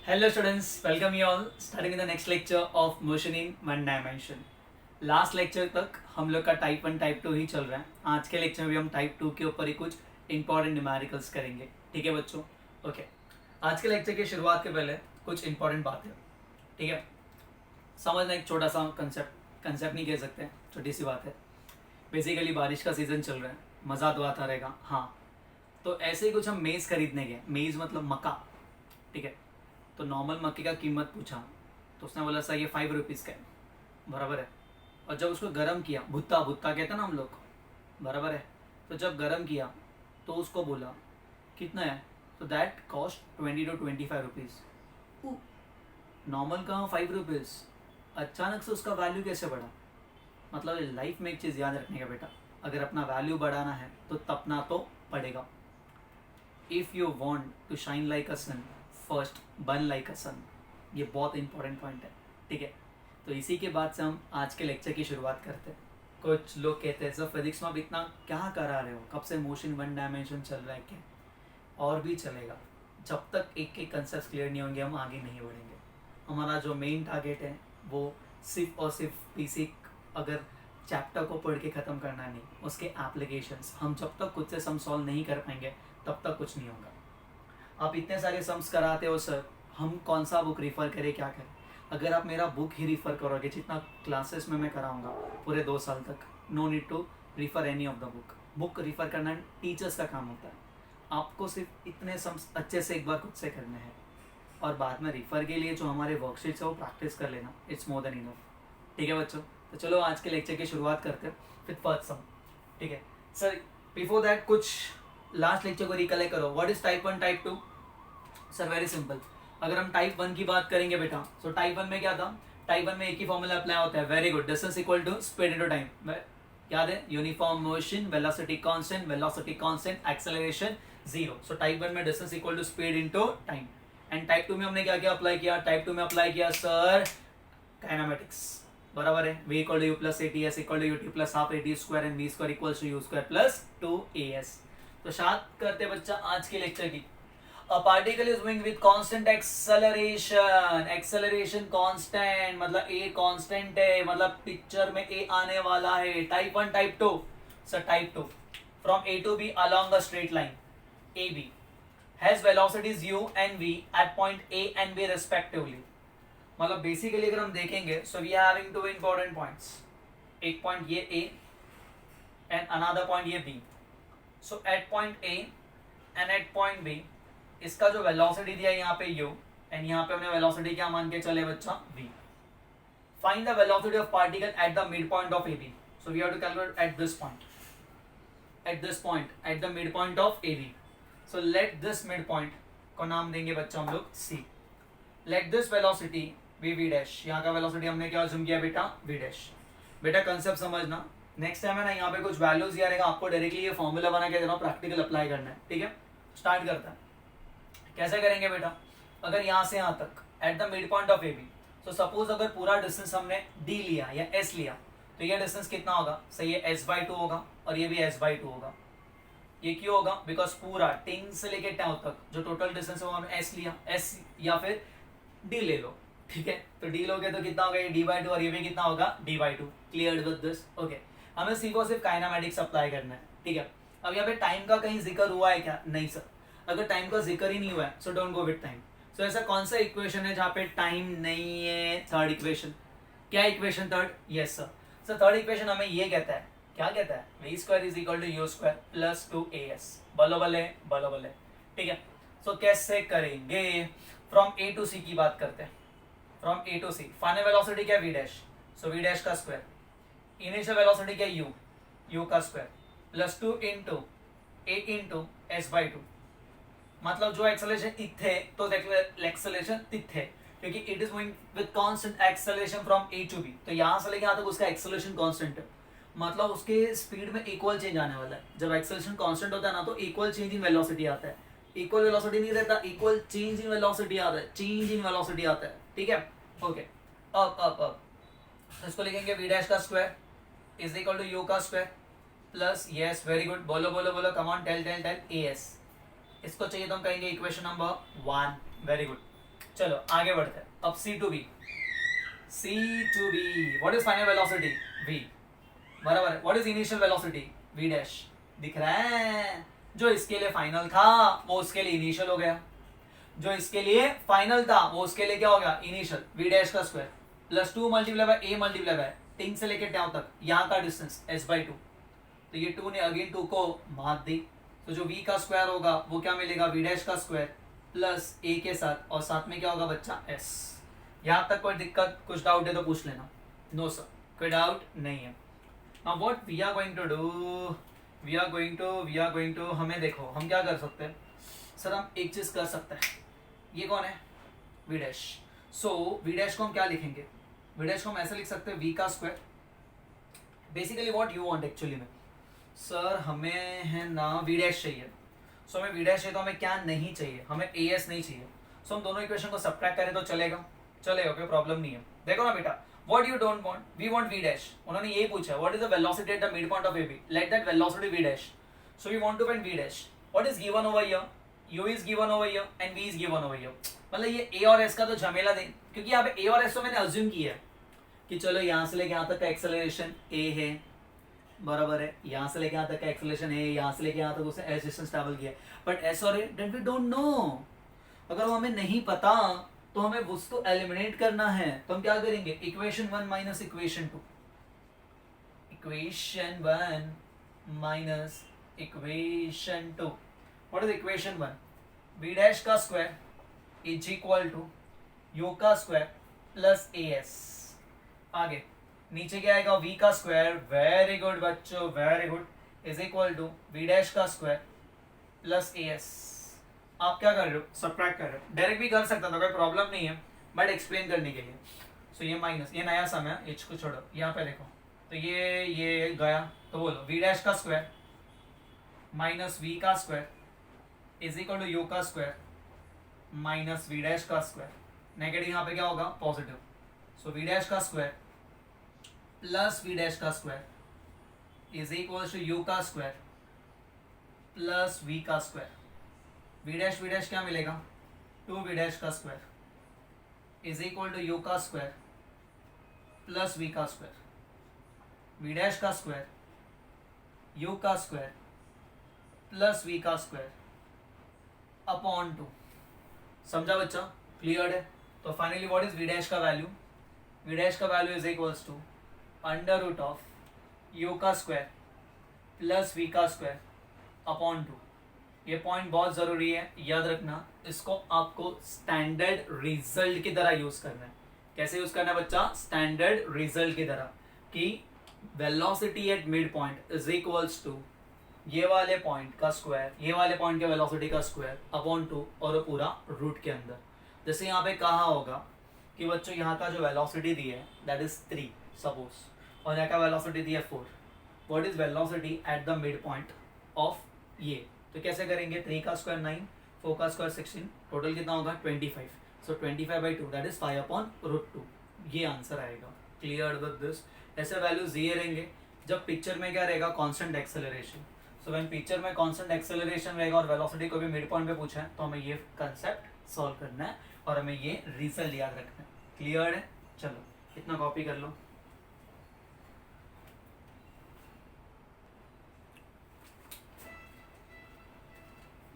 Hello students, welcome you all. Starting in the next lecture of motion in one dimension. Last lecture तक हम लोग का type 1 type 2 ही चल रहा है. आज के लेक्चर में भी हम टाइप 2 के ऊपर ही कुछ इंपॉर्टेंट न्यूमेरिकल्स करेंगे. ठीक है बच्चों? ओके. आज के लेक्चर की शुरुआत के पहले कुछ इंपॉर्टेंट बातें. ठीक है, समझना एक छोटा सा कंसेप्ट नहीं कह सकते, छोटी सी बात है. बेसिकली बारिश का सीजन चल रहा है, मज़ा तो आता रहेगा. हाँ, तो ऐसे ही कुछ हम मेज़ खरीदने गए. मेज़ मतलब मक्का. ठीक है, तो नॉर्मल मक्के का कीमत पूछा तो उसने बोला सर ये 5 रुपीज़ का है. बराबर है. और जब उसको गर्म किया, भुत्ता भुत्ता कहते हैं ना हम लोग, बराबर है. तो जब गर्म किया तो उसको बोला कितना है, तो that cost 20 to 25 rupees. Normal कहाँ 5 रुपीज़, अचानक से उसका वैल्यू कैसे बढ़ा. मतलब लाइफ में एक चीज़ याद रखने का बेटा, अगर अपना वैल्यू बढ़ाना है तो तपना तो पड़ेगा. If you want to shine like a sun, first burn like a sun. ये बहुत इंपॉर्टेंट पॉइंट है. ठीक है, तो इसी के बाद से हम आज के लेक्चर की शुरुआत करते हैं. कुछ लोग कहते हैं सर फिजिक्स में अब इतना क्या करा रहे हो, कब से मोशन वन डायमेंशन चल रहा है क्या. और भी चलेगा, जब तक एक एक कंसेप्ट क्लियर नहीं होंगे हम आगे नहीं बढ़ेंगे. हमारा जो मेन टारगेट है वो सिर्फ और सिर्फ बेसिक अगर चैप्टर को पढ़ के ख़त्म करना नहीं, उसके एप्लीकेशंस हम जब तक खुद से सम सॉल्व नहीं कर पाएंगे तब तक कुछ नहीं होगा. आप इतने सारे सम्स कराते हो सर, हम कौन सा बुक रिफ़र करें, क्या करें. अगर आप मेरा बुक ही रिफ़र करोगे जितना क्लासेस में मैं कराऊंगा पूरे 2 साल तक, no need to refer any of the book. Book refer करना टीचर्स का काम होता है. आपको सिर्फ इतने सम्स अच्छे से एक बार खुद से करने हैं और बाद में रिफ़र के लिए जो हमारे वर्कशीट्स है वो प्रैक्टिस कर लेना. It's more than enough. ठीक है बच्चों, तो चलो आज के लेक्चर की शुरुआत करते हैं विद फर्स्ट सम. ठीक है सर, बिफोर दैट कुछ लास्ट लेक्चर को रिकलेक्ट करो. What is type 1 type 2. Sir very simple. अगर हम टाइप 1 की बात करेंगे बेटा, तो टाइप 1 में क्या था, टाइप 1 में एक ही फॉर्मूला अप्लाई होता है. Very good. Distance equal to speed into time. याद है, uniform motion, velocity constant, acceleration zero. So type 1 में distance equal to speed into time. And type 2 में हमने क्या क्या अप्लाई किया, टाइप 2 में अप्लाई किया सर काइनेमेटिक्स. बराबर है. v equal to you plus a t, s equal to U T plus half a t square and v square equals to you square plus 2as. तो शायद करते बच्चा आज के लेक्चर की. A particle is moving with constant acceleration. Acceleration constant मतलब a constant है, मतलब पिक्चर में a आने वाला है. Type 1 type 2. Sir type 2 from a to b along a straight line ab has velocities u and v at point a and b respectively. मतलब basically अगर हम देखेंगे, so we are having two important points. एक point ये a and another point ये b. So at point a and at point b इसका जो velocity दिया यहाँ पे u एंड यहाँ पे हमने वेलोसिटी क्या मान के चले बच्चा, v. Find the velocity of particle at the mid point of ab. So we have to calculate at this point at the mid point of ab. So let this mid point को नाम देंगे बच्चा हम लोग c. Let this velocity v dash. यहाँ का velocity हमने क्या अज्यूम किया बेटा, v डैश. बेटा कंसेप्ट समझना. नेक्स्ट टाइम है ना, यहाँ पे कुछ वैल्यूज दिया रहेगा, आपको डायरेक्टली ये फॉर्मूला बना के देना, प्रैक्टिकल अप्लाई करना है. ठीक है, स्टार्ट करता है. कैसे करेंगे बेटा, अगर यहाँ से यहाँ तक at the mid point of A B, तो सपोज अगर पूरा डिस्टेंस हमने डी लिया या एस लिया, तो ये डिस्टेंस कितना होगा, सही है s/2 होगा और ये भी s/2 होगा. ये क्यों होगा, बिकॉज पूरा 10 से लेके 10 तक जो टोटल डिस्टेंस है वो हमने एस लिया, एस या फिर डी ले लो. ठीक है, तो डी लोगे तो कितना होगा, ये d/2 और ये भी कितना होगा, d/2. Clear with this. Okay, हमें सिर्फ काइनेमेटिक्स अप्लाई करना है. ठीक है, अब यहाँ पे टाइम का कहीं जिक्र हुआ है क्या, नहीं सर. अगर टाइम का जिक्र ही नहीं हुआ है, so don't go with time. So ऐसा कौन सा इक्वेशन है जहाँ पे टाइम नहीं है, थर्ड इक्वेशन. क्या equation third, yes sir. Sir third equation हमें ये कहता है, क्या कहता है, v square is equal to you square plus 2as. बलो बले. ठीक है, सो कैसे करेंगे, फ्रॉम ए टू सी की बात करते हैं. From A to C final velocity क्या, v dash. So v dash का स्क्वायर. इनिशियल वेलोसिटी क्या, u का square plus 2 into a into s/2. मतलब जो एक्सेलरेशन इथे तो एक्सेलरेशन तिथे, क्योंकि it is moving with constant acceleration from A to B. तो यहाँ से लेके यहाँ तक उसका एक्सेलरेशन कांस्टेंट है, मतलब उसके स्पीड में इक्वल चेंज आने वाला है. जब एक्सेलरेशन कांस्टेंट होता है ना, तो इक्वल चेंज इन वेलोसिटी आता है. इक्वल वेलोसिटी नहीं रहता, इक्वल चेंज इन वेलोसिटी आता है. ठीक है, ओके. अब इसको लिखेंगे v डैश का square is equal to u का square plus, yes very good, बोलो कम ऑन, टेल as. इसको चाहिए तो हम कहेंगे इक्वेशन नंबर 1. Very good. चलो आगे बढ़ते हैं। अब C to B, C to B, what is final velocity v, बराबर है। What is initial velocity v dash, दिख रहा है। जो इसके लिए फाइनल था वो उसके लिए इनिशियल हो गया, जो इसके लिए फाइनल था वो उसके लिए क्या हो गया, इनिशियल। v डैश का square plus 2 multiply bye a multiply by टिंग से लेके टाउ तक यहाँ का डिस्टेंस s/2, तो ये 2 ने अगेन 2 को मात दी, तो जो v का स्क्वायर होगा वो क्या मिलेगा, v डैश का स्क्वायर प्लस a के साथ, और साथ में क्या होगा बच्चा s। यहाँ तक कोई दिक्कत, कुछ डाउट है तो पूछ लेना। नो सर, कोई डाउट नहीं है। Now what we are going to do, we are going to हमें देखो हम क्या कर सकते हैं सर, हम एक चीज कर सकते हैं। ये कौन है, v dash. So v dash को हम क्या लिखेंगे, v डैश को हम ऐसे लिख सकते हैं v का square, basically what you want actually में सर, हमें है ना v डैश चाहिए। सो हमें v डैश चाहिए तो हमें क्या नहीं चाहिए, हमें as नहीं चाहिए। सो हम दोनों इक्वेशन को सब्ट्रैक्ट करें तो चलेगा, चलेगा, कोई प्रॉब्लम नहीं है। देखो ना बेटा, what you don't want, we want v dash. उन्होंने यही पूछा what is the velocity at the mid point of ab, let that velocity v dash. So we want to find v dash, what is given over here, u is given over here and v is given over here. मतलब ये a और s का तो झमेला दे, क्योंकि यहाँ पे a और s तो मैंने अज्यूम किया है कि चलो यहाँ से लेके यहाँ तक का एक्सेलरेशन a है, बराबर है। यहाँ से लेके यहाँ तक का एक्सेलरेशन है, यहाँ से लेके यहाँ तक उसने एस डिस्टेंस ट्रैवल किया, बट एस और ए दैट वी डोंट नो। अगर वो हमें नहीं पता तो हमें उसको एलिमिनेट करना है, तो हम क्या करेंगे, equation 1 minus equation 2, equation 1 minus equation 2। What is equation 1, v dash का square is equal to u का स्क्वायर प्लस as। आगे नीचे क्या आएगा, v का स्क्वायर, वेरी गुड बच्चों very good, is equal to v dash का स्क्वायर प्लस as। आप क्या कर रहे हो, सब्ट्रैक्ट कर रहे हो, डायरेक्ट भी कर सकता था, कोई प्रॉब्लम नहीं है, बट एक्सप्लेन करने के लिए। सो ये माइनस, ये नया सम है, एच को छोड़ो, यहाँ पे देखो, तो ये गया, तो बोलो v डैश का स्क्वायर माइनस v का square is equal to u का स्क्वायर माइनस v डैश का स्क्वायर। नेगेटिव यहाँ पे क्या होगा, पॉजिटिव। सो v डैश का स्क्वायर प्लस v डैश का square is equal to u का स्क्वायर प्लस v का स्क्वायर। v डैश क्या मिलेगा, 2v डैश का square is equal to u का स्क्वायर प्लस v का स्क्वायर। v डैश का स्क्वायर u का स्क्वायर प्लस v का स्क्वायर अपॉन 2। समझा बच्चा, क्लियर है। तो finally what is v dash का वैल्यू, v डैश का value is equals to under root of u का स्क्वायर प्लस v का स्क्वायर अपॉन 2। ये पॉइंट बहुत जरूरी है, याद रखना, इसको आपको स्टैंडर्ड रिजल्ट की तरह यूज करना है। कैसे यूज करना है बच्चा, स्टैंडर्ड रिजल्ट की तरह, कि velocity at mid point is equals to ये वाले पॉइंट का स्क्वायर, ये वाले पॉइंट के वेलोसिटी का स्क्वायर अपॉन 2, और पूरा रूट के अंदर। जैसे यहाँ पे कहा होगा कि बच्चों यहाँ का जो वेलोसिटी दी है दैट इज 3 सपोज, और यहाँ का वेलोसिटी दी है 4। What is velocity at the mid point of ये, तो कैसे करेंगे, 3 का स्क्वायर 9, 4 का स्क्वायर 16, टोटल कितना होगा 25। सो 25/2 दैट इज 5/√2, ये आंसर आएगा। क्लियर विद दिस, ऐसे वैल्यूज दिए रहेंगे जब पिक्चर में क्या रहेगा, constant acceleration. So when picture में कांस्टेंट एक्सेलरेशन रहेगा और वेलोसिटी को भी मिड पॉइंट पे पूछा है, तो हमें ये कंसेप्ट सॉल्व करना है और हमें ये रिजल्ट याद रखना है। क्लियर है, चलो इतना कॉपी कर लो।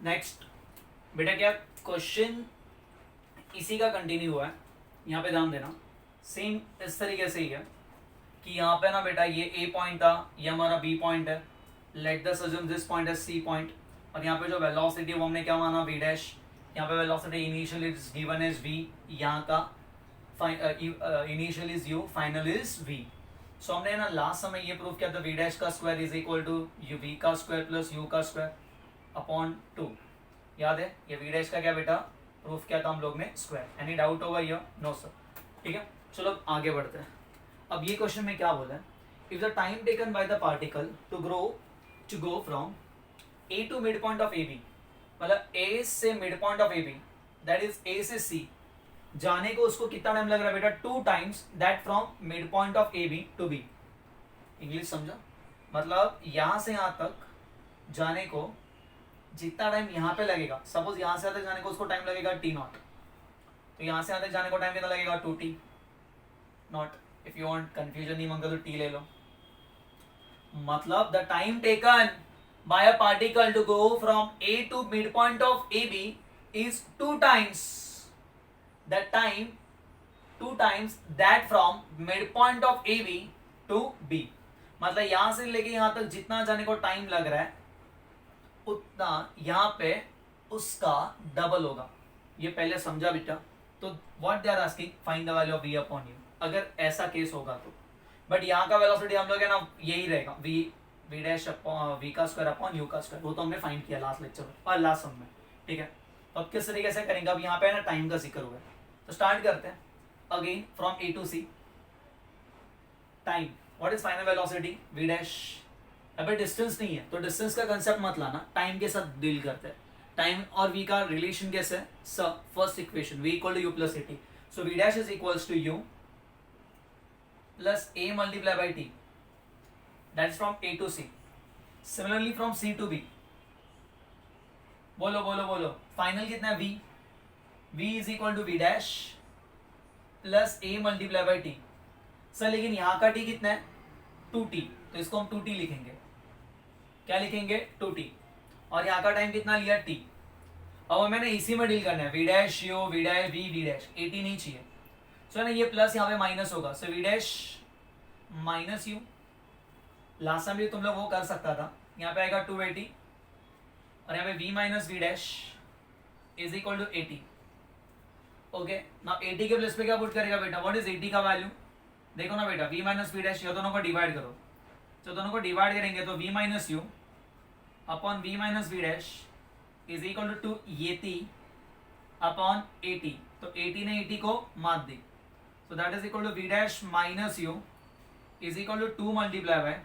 नेक्स्ट बेटा, क्या क्वेश्चन इसी का कंटिन्यू हुआ है, यहाँ पे ध्यान देना, सेम इस तरीके से ही है कि यहाँ पे ना बेटा ये A पॉइंट था, ये हमारा B पॉइंट है, let us assume this point is C point, और यहाँ पे जो वेलोसिटी वो हमने क्या माना, V डैश। यहाँ पे velocity initial is given is V, यहाँ का initial is U, final is V। So हमने ना लास्ट समय ये प्रूव किया था, V डैश का square is equal to V का स्क्वायर प्लस U का स्क्वायर अपॉन 2। याद है, ये v डैश का क्या बेटा प्रूफ किया था हम लोग ने, स्क्वायर। एनी डाउट होगा ये, नो सर, ठीक है। चलो अब आगे बढ़ते हैं। अब ये क्वेश्चन में क्या बोला है, if the time taken by the particle to go from A to mid point of A B, मतलब ए से mid point of A B that is A से सी जाने को उसको कितना टाइम लग रहा है बेटा, 2 times that from mid point of A B to B. English समझा, मतलब यहां से यहां तक जाने को जितना टाइम यहाँ पे लगेगा, सपोज यहाँ से तक जाने को उसको टाइम लगेगा t0, तो यहाँ से यहाँ तक जाने को टाइम कितना लगेगा 2t not. If you want confusion नहीं मांगा तो t ले लो. मतलब the time taken by a particle to go from A to midpoint of AB is 2 times the time 2 times that from midpoint of AB to B. मतलब यहां से लेके यहां तक जितना जाने को टाइम लग रहा है उतना यहां पे उसका डबल होगा. ये पहले समझा बेटा. तो what they are asking, find the value of v upon u. अगर ऐसा केस होगा तो. बट यहाँ का वेलोसिटी हम लोग है ना यही रहेगा v डैश अपॉन v का स्क्वायर अपॉन u का स्क्वायर. वो तो हमने फाइंड किया लास्ट लेक्चर में और लास्ट सम में. ठीक है. तो अब किस तरीके से करेंगे, अब यहाँ पे ना टाइम का जिक्र हुआ है तो स्टार्ट करते हैं. Again from A to C time. What is final velocity v dash. अबे डिस्टेंस नहीं है तो डिस्टेंस का कंसेप्ट मत लाना, टाइम के साथ डील करते हैं. टाइम और v का रिलेशन कैसे है, first equation v equal to u plus at. So v dash is equals to u plus a multiply by t. That is from A to C. Similarly from C to B. बोलो बोलो बोलो. Final कितना है v. v is equal to v dash plus a multiply by t. Sir लेकिन यहाँ का t कितना है 2t, तो इसको हम 2t लिखेंगे. क्या लिखेंगे 2t. और यहाँ का टाइम कितना लिया t. अब हमें ना इसी में डील करना है v dash u v dash v dash. at नहीं चाहिए. सो ना ये प्लस यहाँ पे माइनस होगा. सो v dash minus u. Last time भी तुम लोग वो कर सकता था. यहाँ पे आएगा 280 और यहाँ पे v minus we dash is equal to 80. Okay. ना 80 के प्लेस पे क्या पुट करेगा बेटा, व्हाट इज 80 का वैल्यू. देखो ना बेटा v माइनस वी डैश, ये दोनों को डिवाइड करो. तो दोनों को डिवाइड करेंगे तो v minus u upon v minus we dash is equal to 80 upon 80. तो 80 ने 80 को मार दी. So that is equal to v dash minus u is equal to 2 multiply by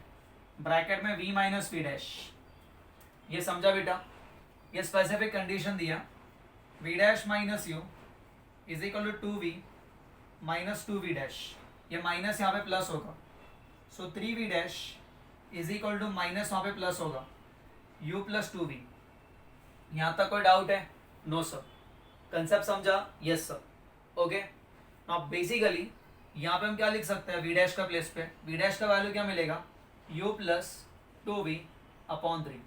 bracket में v माइनस वी डैश. ये समझा बेटा. ये स्पेसिफिक कंडीशन दिया v dash minus u is equal to 2v minus 2v dash. ये minus यहाँ पे plus होगा. सो 3v dash is equal to minus वहाँ पे प्लस होगा u प्लस 2v. यहाँ तक कोई डाउट है? No sir. कंसेप्ट समझा? Yes sir. Okay. Now basically यहाँ पे हम क्या लिख सकते हैं v डैश का प्लेस पे. v डैश का वैल्यू क्या मिलेगा u plus 2v upon 3.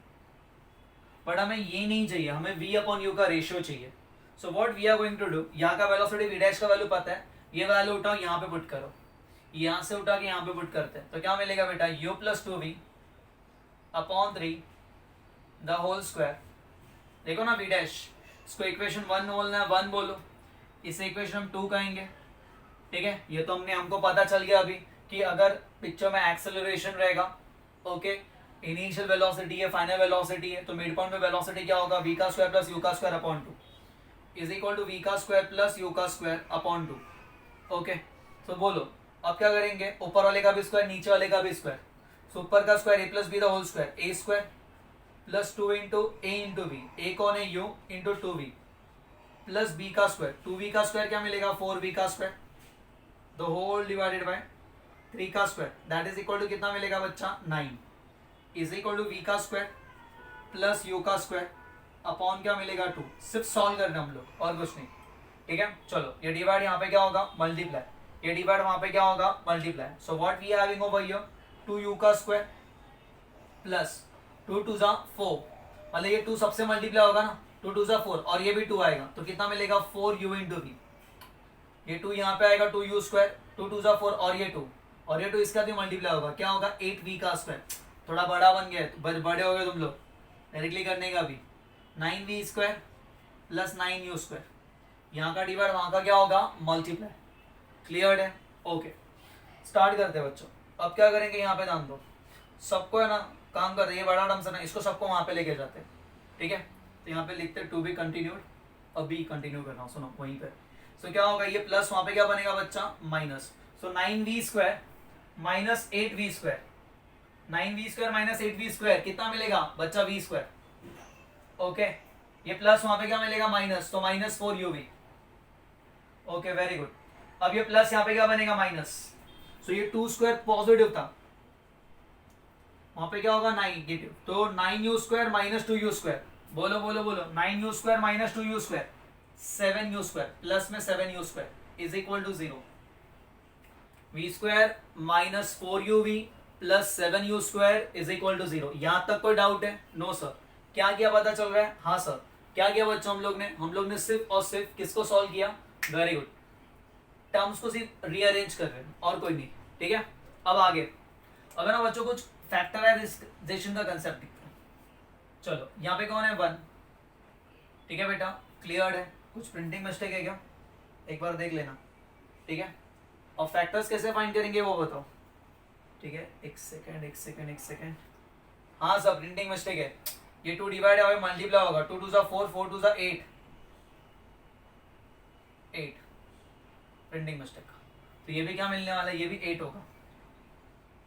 But हमें ये नहीं चाहिए, हमें v अपॉन u का रेशियो चाहिए. So what we are going to do, यहाँ का वेलोसिटी v डैश का वैल्यू पता है, ये वैल्यू उठाओ यहाँ पे पुट करो. यहाँ से उठा के यहाँ पे पुट करते हैं तो क्या मिलेगा बेटा u plus 2v upon 3 the whole square. देखो ना v डैश, इसको इक्वेशन 1 बोलना है, 1 बोलो. इसे इक्वेशन हम 2 कहेंगे. ठीक है. ये तो हमको पता चल गया अभी कि अगर पिक्चर में एक्सेलरेशन रहेगा, ओके, इनिशियल वेलोसिटी है, फाइनल वेलोसिटी है, तो मिड पॉइंट में वेलोसिटी क्या होगा v का स्क्वायर प्लस u का square upon 2 is equal to v का स्क्वायर प्लस u का स्क्वायर अपॉन 2. ओके. तो बोलो अब क्या करेंगे, ऊपर वाले का भी स्क्वायर नीचे वाले का भी स्क्वायर. सो ऊपर का square a plus B the whole square, a square plus 2 into a into B. a कौन है u into 2v plus b का स्क्वायर. 2v का स्क्वायर क्या मिलेगा 4v का square the whole divided by 3 का square. That is equal to कितना मिलेगा बच्चा 9 इज इक्वल टू v का स्क्वायर प्लस u का स्क्वायर अपॉन क्या मिलेगा 2. सिर्फ सॉल्व करना हम लोग और कुछ नहीं. ठीक है. चलो ये डिवाइड यहाँ पे क्या होगा मल्टीप्लाई, ये डिवाइड वहां पे क्या होगा multiply. So what we having over here 2u का स्क्वायर प्लस 2 2 जा 4. मतलब ये 2 सबसे मल्टीप्लाई होगा ना, 2 2 जा 4 और ये भी 2 आएगा तो कितना मिलेगा 4u इंटू v. ये 2 यहाँ पे आएगा 2u स्क्वायर, 2 2 जा 4 और ये 2 और ये 2 इसका भी मल्टीप्लाई होगा, क्या होगा 8v का स्क्वायर. थोड़ा बड़ा बन गया है, बड़े हो गए तुम लोग, डायरेक्टली करने का भी 9v square plus 9u square. यहाँ का डिवाइड वहाँ का क्या होगा मल्टीप्लाई. क्लियर है? ओके. स्टार्ट करते हैं बच्चों. अब क्या करेंगे, यहाँ पे ध्यान दो, सबको है ना काम कर रही है बड़ा टर्म्स है ना, इसको सबको वहाँ पे लेके जाते हैं. ठीक है. तो यहाँ पे लिखते टू बी कंटिन्यूड और बी कंटिन्यू करना हूँ, सुनो वहीं पे. सो क्या होगा ये प्लस वहाँ पे क्या बनेगा बच्चा माइनस. सो 9v square minus 8v square. 9v square minus 8v square कितना मिलेगा बच्चा v स्क्वायर. ओके. ये प्लस वहां पे क्या मिलेगा माइनस, तो minus 4uv. Okay very good. अब ये प्लस यहाँ पे क्या बनेगा माइनस. सो ये 2 स्क्वायर पॉजिटिव था, वहां पे क्या होगा नेगेटिव, तो 9u square minus 2u square. बोलो बोलो बोलो 9u square minus 2u square. 7u² plus में 7u² is equal to 0। v² minus 4uv plus 7u² is equal to 0। यहां तक कोई डाउट है? No sir. क्या किया पता चल रहा है? हाँ सर। क्या किया बच्चों हम लोग ने सिर्फ और सिर्फ किसको सॉल्व किया? वेरी गुड, टर्म्स को सिर्फ रीअरेंज कर रहे हैं और कोई नहीं। ठीक है, अब आगे अगर ना बच्चों कुछ फैक्टराइजेशन का कंसेप्ट दिखता है। चलो यहाँ पे कौन है? 1। ठीक है बेटा, क्लियर है? कुछ प्रिंटिंग मिस्टेक है क्या? एक बार देख लेना। ठीक है, और फैक्टर्स कैसे फाइंड करेंगे वो बताओ। ठीक है, एक सेकेंड। हाँ सर, प्रिंटिंग मिस्टेक है। ये 2 डिवाइड है, मल्टीप्लाई होगा। 2 2 जा 4, 4 2 जा 8 प्रिंटिंग मिस्टेक। तो ये भी क्या मिलने वाला है? ये भी 8 होगा।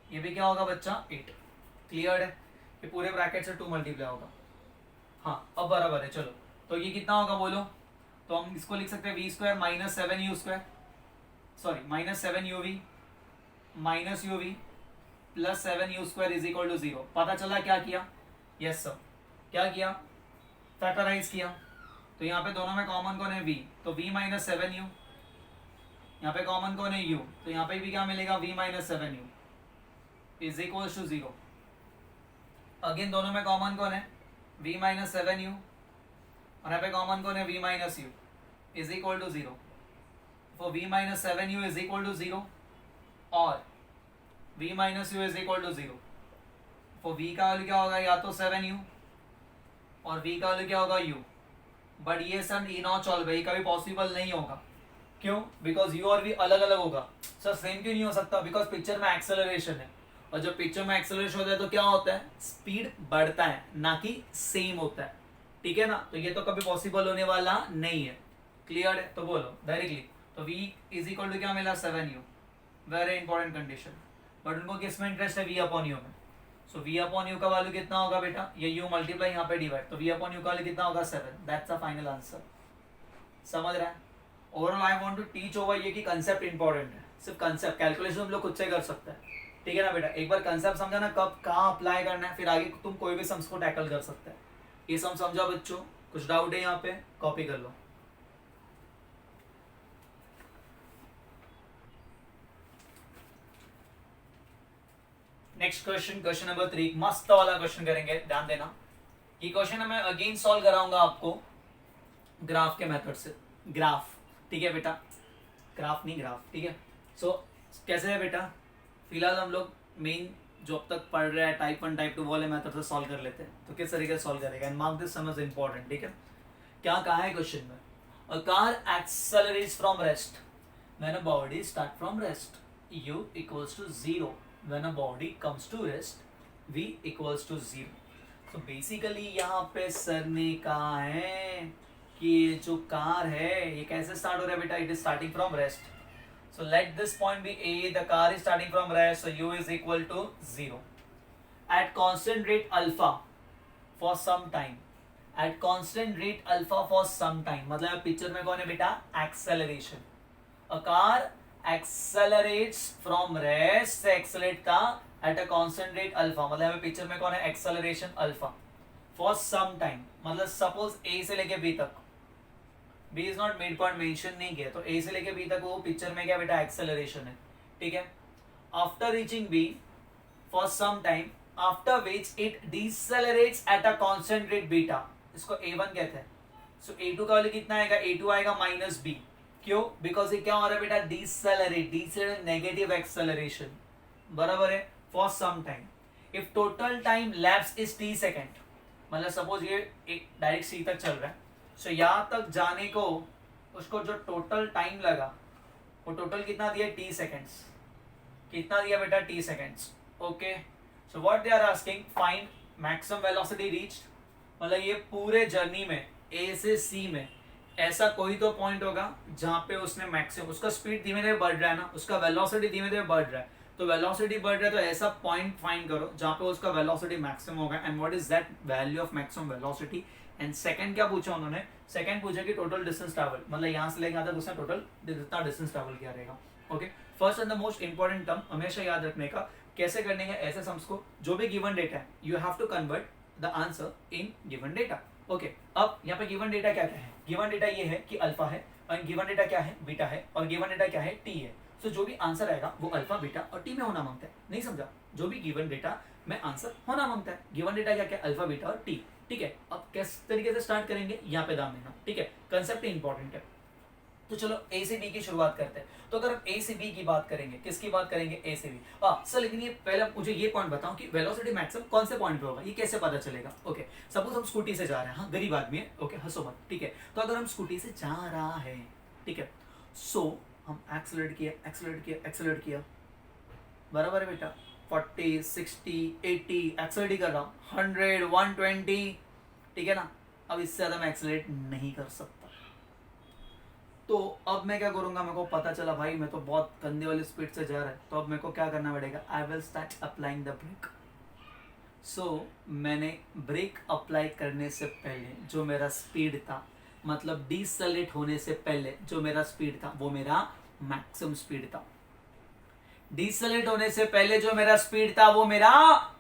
ये भी क्या होगा बच्चा? 8। क्लियर है? ये पूरे ब्रैकेट से 2 मल्टीप्लाई होगा। हाँ, अब बराबर है। चलो, तो ये कितना होगा बोलो? तो हम इसको लिख सकते हैं v² minus 7u² sorry minus 7uv minus uv plus 7u² is equal to 0। पता चला क्या किया? यस सर, क्या किया? फैक्टराइज किया। तो यहाँ पे दोनों में कॉमन कौन है? v, तो v माइनस 7u। यहाँ पे कॉमन कौन है? u, तो यहाँ पे भी क्या मिलेगा? v minus 7u is equal to 0। Again दोनों में कॉमन कौन है? v माइनस 7u, और यहाँ पे कॉमन कौन है? v minus u is equal to 0। For v minus 7u is equal to 0 और v minus u is equal to 0। For v का वैल्यू क्या होगा? या तो 7u और v का वैल्यू क्या होगा? u। बट ये सब ई नॉट सॉल्व है, ये कभी पॉसिबल नहीं होगा। क्यों? बिकॉज u और v अलग अलग होगा। सर सेम क्यों नहीं हो सकता? बिकॉज पिक्चर में एक्सेलरेशन है, और जब पिक्चर में एक्सेलरेशन होता है तो क्या होता है? स्पीड बढ़ता है, ना कि सेम होता है। ठीक है ना? तो ये तो कभी पॉसिबल होने वाला नहीं है। क्लियर है? तो बोलो डायरेक्टली। तो v इज इक्वल टू क्या मिला? 7u। Very important condition. But उनको किस में इंटरेस्ट है? v अपॉन u में। सो v अपॉन u का वैल्यू कितना होगा बेटा? ये u मल्टीप्लाई यहाँ पे डिवाइड, तो v अपॉन u का वैल्यू कितना होगा? 7। That's the final answer. समझ रहा है? Overall I want to teach over ये कि कंसेप्ट इंपॉर्टेंट है। सिर्फ कंसेप्ट, कैलकुलेशन हम लोग खुद से कर सकते हैं। ठीक है ना बेटा? एक बार कंसेप्ट समझा ना, कब कहाँ अप्लाई करना है, फिर आगे तुम कोई भी सम्स को टैकल कर सकते हैं। ये सम समझा बच्चों? कुछ डाउट है यहाँ पे? कॉपी कर लो। नेक्स्ट क्वेश्चन, क्वेश्चन नंबर 3, मस्त वाला क्वेश्चन करेंगे, ध्यान देना। ये क्वेश्चन मैं अगेन सॉल्व कराऊंगा आपको ग्राफ के मेथड से। ग्राफ, ठीक है बेटा? ग्राफ नहीं, ग्राफ। ठीक है? सो कैसे है बेटा? फिलहाल हम लोग मेन जो अब तक पढ़ रहे हैं टाइप 1 टाइप 2 वाले मेथड से सॉल्व कर लेते हैं। तो किस तरीके से सॉल्व करेगा? And mark this sum as important. ठीक है? क्या कहा है क्वेश्चन में? A car accelerates from rest when a body start from rest, u equals to 0 when a body comes to rest, v equals to 0। तो basically यहाँ पे sir ने कहा है कि ये जो कार है ये कैसे स्टार्ट हो रहा है बेटा? It is starting from rest. So let this point be A. The car is starting from rest, so u is equal to 0. At constant rate alpha for some time. At constant rate alpha for some time. मतलब picture में कौन है बेटा? Acceleration. A car accelerates from rest से accelerate का at a constant rate alpha. मतलब हमें picture में कौन है? Acceleration alpha. For some time. मतलब suppose A से लेके B तक। B is not mid point mention नहीं किया, तो A से लेके B तक वो पिक्चर में क्या बेटा? एक्सेलरेशन है। ठीक है? After reaching B for some time, after which it decelerates at a constant rate beta, इसको A1 कहते हैं। सो A2 का वैल्यू कितना आएगा? A2 आएगा माइनस B। क्यों? बिकॉज ये क्या हो रहा है बेटा? Decelerate negative acceleration. बराबर है? For some time. If total time lapse is t second, मतलब सपोज ये एक डायरेक्ट C तक चल रहा है, सो यहाँ तक जाने को उसको जो टोटल टाइम लगा वो टोटल कितना दिया? t seconds. कितना दिया बेटा? t seconds. Okay, so what they are asking, find maximum velocity reached. मतलब ये पूरे जर्नी में A से C में ऐसा कोई तो पॉइंट होगा जहाँ पे उसने मैक्सिमम, उसका स्पीड धीमे धीमे बढ़ रहा है ना, उसका वेलोसिटी धीमे धीमे बढ़ रहा है, तो वेलोसिटी बढ़ रहा है तो ऐसा पॉइंट फाइंड करो जहाँ पे उसका वेलोसिटी मैक्सिमम होगा। And what is that value of maximum velocity? And second क्या पूछा उन्होंने? सेकंड पूछा कि टोटल डिस्टेंस ट्रैवल, मतलब यहाँ से लेके यहाँ तक उसने टोटल कितना डिस्टेंस ट्रैवल किया रहेगा। Okay, first and the most important term हमेशा याद रखने का, कैसे करने का ऐसे सम्स को, जो भी गिवन डेटा है you have to convert the answer in given data. Okay अब यहाँ पे गिवन डेटा क्या क्या है, गिवन डेटा ये है कि अल्फा है, और गिवन डेटा क्या है, बीटा है, और गिवन डेटा क्या है, टी है। सो जो भी आंसर आएगा वो अल्फा बीटा और टी में होना मांगता है, नहीं समझा, जो भी गिवन डेटा में आंसर होना मांगता है, गिवन डेटा क्या क्या, अल्फा बीटा और टी। ठीक है, अब किस तरीके से स्टार्ट करेंगे, यहाँ पे ध्यान देना, ठीक है, कंसेप्ट इंपॉर्टेंट है। तो चलो ए से बी की शुरुआत करते हैं। तो अगर हम ए से बी की बात करेंगे, किसकी बात करेंगे, ए से बी। सर लेकिन ये पहले मुझे ये पॉइंट बताओ कि वेलोसिटी मैक्सिमम कौन से पॉइंट पे होगा, ये कैसे पता चलेगा। ओके सपोज हम स्कूटी से जा रहे हैं, हाँ गरीब आदमी है, ओके हंसो मत, ठीक है। तो अगर हम स्कूटी से जा रहा है, ठीक है, सो हम एक्सेलरेट किया एक्सेलरेट किया एक्सेलरेट किया, बराबर है बेटा, 40 60 80 एक्सेलरेट ही कर रहा हूँ, 100 120, ठीक है ना। अब इससे ज्यादा मैं एक्सेलरेट नहीं कर सकता। तो अब मैं क्या करूंगा, मेरे को पता चला भाई मैं तो बहुत गंदे वाली स्पीड से जा रहा है, तो अब मेरे को क्या करना पड़ेगा, I will start applying the brake. So मैंने ब्रेक अप्लाई करने से पहले जो मेरा स्पीड था, मतलब डिसेलेरेट होने से पहले जो मेरा स्पीड था वो मेरा मैक्सिमम स्पीड था। डिसेलेरेट होने से पहले जो मेरा स्पीड था वो मेरा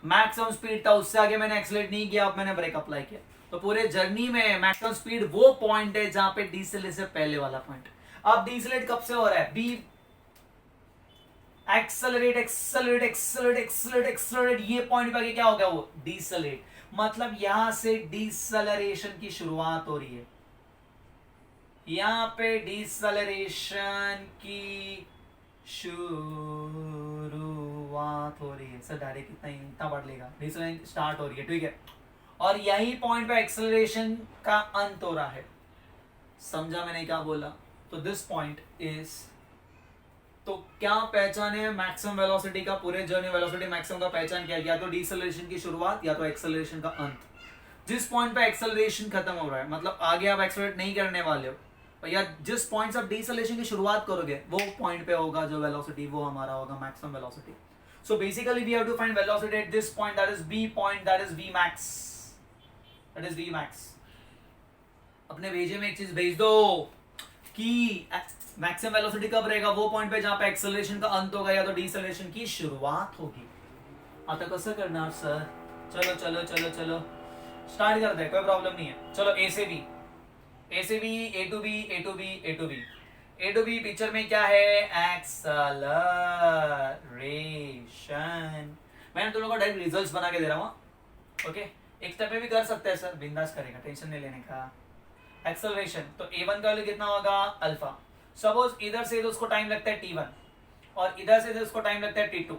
मैक्सिमम स्पीड था, उससे आगे मैंने एक्सेलरेट नहीं किया, अब मैंने ब्रेक अप्लाई किया। तो पूरे जर्नी में मैक्सिमम स्पीड वो पॉइंट है जहां पे डिसेलेरेट से पहले वाला पॉइंट। अब डिसेलेरेट कब से हो रहा है, B accelerate accelerate accelerate accelerate accelerate, ये पॉइंट पे आके क्या हो गया, वो डिसेलेरेट, मतलब यहां से डिसेलरेशन की शुरुआत हो रही है, यहां पे डिसेलरेशन की शुरुआत हो रही है। सर डायरेक्ट इतना बढ़ लेगा, डिसेलरेशन स्टार्ट हो रही है, ठीक है, और यही पॉइंट पे एक्सेलरेशन का अंत हो रहा है। समझा मैंने क्या बोला। तो दिस पॉइंट इज, तो क्या पहचान है मैक्सिमम वेलोसिटी का, पूरे जर्नी वेलोसिटी मैक्सिमम का पहचान क्या है, या तो डिसेलरेशन की शुरुआत या तो एक्सेलरेशन का अंत। जिस पॉइंट पे एक्सेलरेशन खत्म हो रहा है, मतलब आगे आप एक्सेलरेट नहीं करने वाले हो, या जिस पॉइंट से आप डिसेलरेशन की शुरुआत करोगे वो पॉइंट पे होगा जो वेलोसिटी, वो हमारा होगा maximum velocity. So basically we have to find velocity at this point, that is B point, that is V max, that is V max. अपने भेजे में एक चीज भेज दो कि मैक्सिमम वेलोसिटी कब रहेगा, वो पॉइंट पे जहां पे एक्सेलरेशन का अंत होगा या तो डिसेलरेशन की शुरुआत होगी। आता कसं करणार सर, चलो चलो चलो चलो स्टार्ट करते हैं, कोई प्रॉब्लम नहीं है। चलो ए से बी, ए से B, A to B, A to B, A to B, A to B, picture में क्या है, एक्सेलरेशन। मैंने तुम लोगों को डायरेक्ट रिजल्ट्स बना के दे रहा हूँ, ओके। एक स्टेप में भी कर सकते हैं सर, बिंदास करेगा, टेंशन नहीं लेने का। एक्सेलरेशन तो a1 का वैल्यू कितना होगा, अल्फा। सपोज इधर से उसको टाइम लगता है t1 और इधर से उसको टाइम लगता है t2,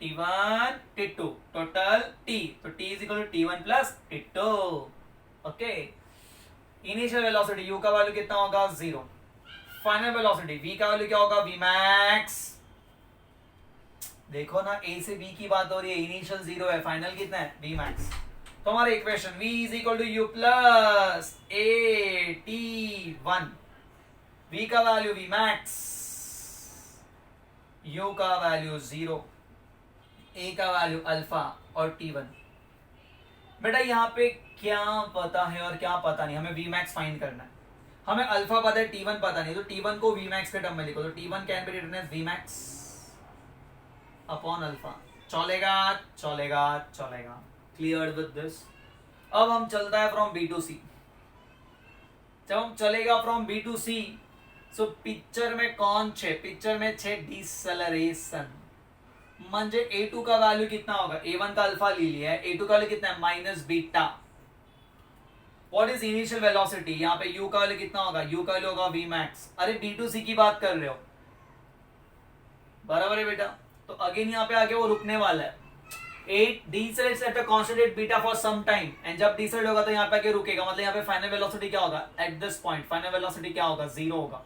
t1 t2 total t, तो t is equal to t1 plus t2, okay. Initial velocity u का वैल्यू कितना होगा, 0। फाइनल वेलोसिटी v का वैल्यू क्या होगा, v max। देखो ना a से b की बात हो रही है, इनिशियल 0 है, फाइनल कितना है, v max। तो हमारा equation v is equal to you plus at1, v का वैल्यू v max, u का वैल्यू 0, a का वैल्यू अल्फा और t1। बेटा यहाँ पे क्या पता है और क्या पता नहीं, हमें v max फाइंड करना है। हमें अल्फा पता है, t1 पता नहीं, तो t1 को v max के टर्म में लिखो, तो t1 can be written as v max upon alpha. चलेगा चलेगा चलेगा, क्लियर विद दिस। अब हम चलता है फ्रॉम बी टू सी। जब हम चलेगा from B to C, so picture में कौन छे, पिक्चर में छे डिसेलरेशन। म्हणजे a2 का वैल्यू कितना होगा, a1 का अल्फा ले लिया है, a2 का वैल्यू कितना है, minus beta. What is initial velocity, यहाँ पे u का वैल्यू कितना होगा, u का वैल्यू होगा v max। अरे b2c की बात कर रहे हो, बराबर है बेटा। तो अगेन यहाँ पे आके वो रुकने वाला है, 8 decelerates at a constant rate beta for some time, and जब decelerate होगा तो यहाँ पे आके रुकेगा, मतलब यहाँ पे फाइनल वेलोसिटी क्या होगा, eight this point final velocity क्या होगा, 0 होगा।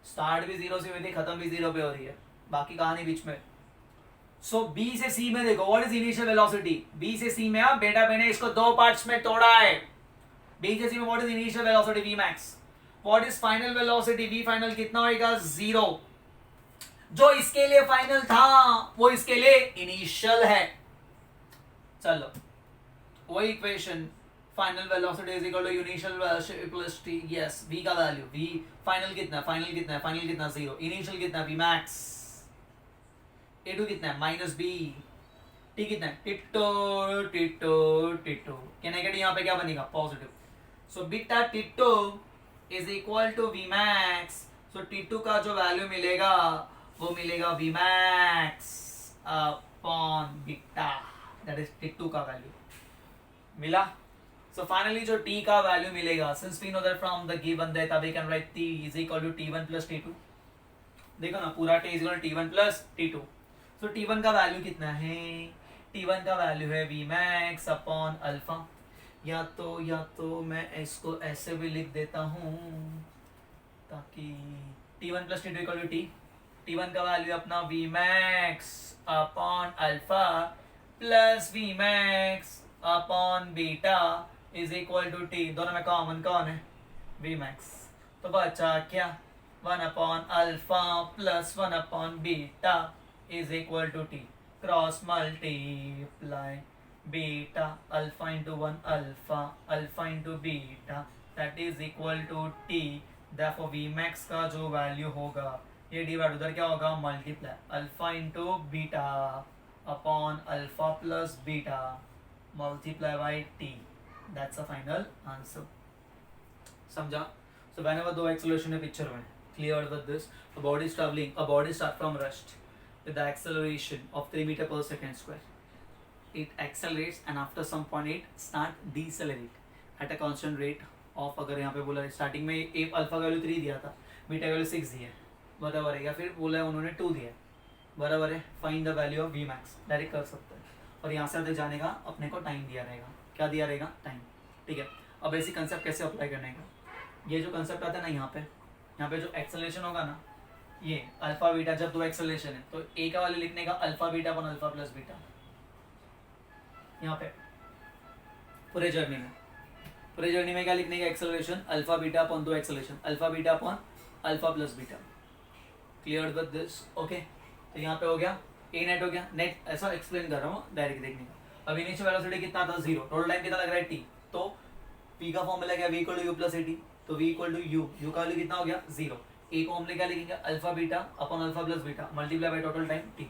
स्टार्ट भी 0 से हुई थी, खत्म भी 0 पे हो रही है, बाकी कहानी बीच में। सो B से C में देखो, what is initial velocity, B से C में बेटा मैंने इसको दो पार्ट्स में तोड़ा है। B से C में what is initial velocity, V max। What is final velocity, V final कितना होगा, 0। जो इसके लिए फाइनल था वो इसके लिए इनिशियल है। चलो वही equation, final velocity is equal to initial velocity plus T, yes. v का वैल्यू, v फाइनल कितना है, फाइनल कितना है, फाइनल कितना, 0। इनिशियल कितना है, v max। a2 कितना है, माइनस b। टी कितना है, टिटो टिटो टिटो, क्या नेगेटिव यहाँ पे क्या बनेगा, पॉजिटिव. सो बीटा टिटो is equal to V max. So T two का जो वैल्यू मिलेगा वो मिलेगा V max upon beta, that is T two का वैल्यू मिला. सो फाइनली जो t का वैल्यू मिलेगा, since we know that from the given that we can write t is equal to t1 plus t2. देखो ना पूरा t is equal to t1 plus t2. So t1 का value कितना है, t1 का value है v max upon alpha. या तो मैं इसको ऐसे भी लिख देता हूँ ताकि t1 plus t2 equal to t. t1 का वैल्यू अपना v max upon alpha plus v max upon beta is equal to t. दोनों में कॉमन कौन है, v max. तो बचा क्या, 1 upon alpha plus 1 upon beta is equal to t. Cross multiply beta alpha into 1 alpha into beta that is equal to t. Therefore v max का जो value होगा ये डिवाइड उधर क्या होगा, multiply alpha into beta upon alpha plus beta multiply by t. That's a final answer. समझा. So whenever दो acceleration है पिक्चर में, cleared with this, a body start from rest with the acceleration of 3 meter per second square. It accelerates and after some point it start decelerate at a constant rate of, अगर यहाँ पे बोला starting में एक alpha value 3 दिया था, beta value 6 दिया है, बराबर है, या फिर बोला है उन्होंने 2 दिया है, बराबर है. Find the value of V max, direct कर सकते हैं. और यहाँ से आगे जाने का अपने को टाइम दिया रहेगा, क्या दिया रहेगा, टाइम. ठीक है. अब बेसिक कंसेप्ट कैसे अप्लाई करने का, ये जो कंसेप्ट आता है ना यहाँ पे जो एक्सेलरेशन होगा ना, ये अल्फा बीटा, जब दो एक्सेलरेशन है तो ए का वाले लिखने का alpha beta upon alpha plus beta. यहाँ पे पूरे जर्नी में क्या लिखने का, एक्सेलरेशन अल्फा बीटा अपॉन दो acceleration alpha beta upon alpha plus beta. Clear with this. Okay. तो यहाँ पे हो गया ए नेट हो गया. नेट ऐसा एक्सप्लेन कर रहा हूँ डायरेक्ट देखने का. अभी नीचे वेलोसिटी कितना था, 0. टोटल टाइम कितना लग रहा है, t. तो p का फॉर्मूला क्या, v equal to you plus T. तो v इक्वल टू यू का वैल्यू कितना हो गया, 0. ए को हम क्या लिखेंगे, alpha beta upon alpha plus beta multiply by total time t.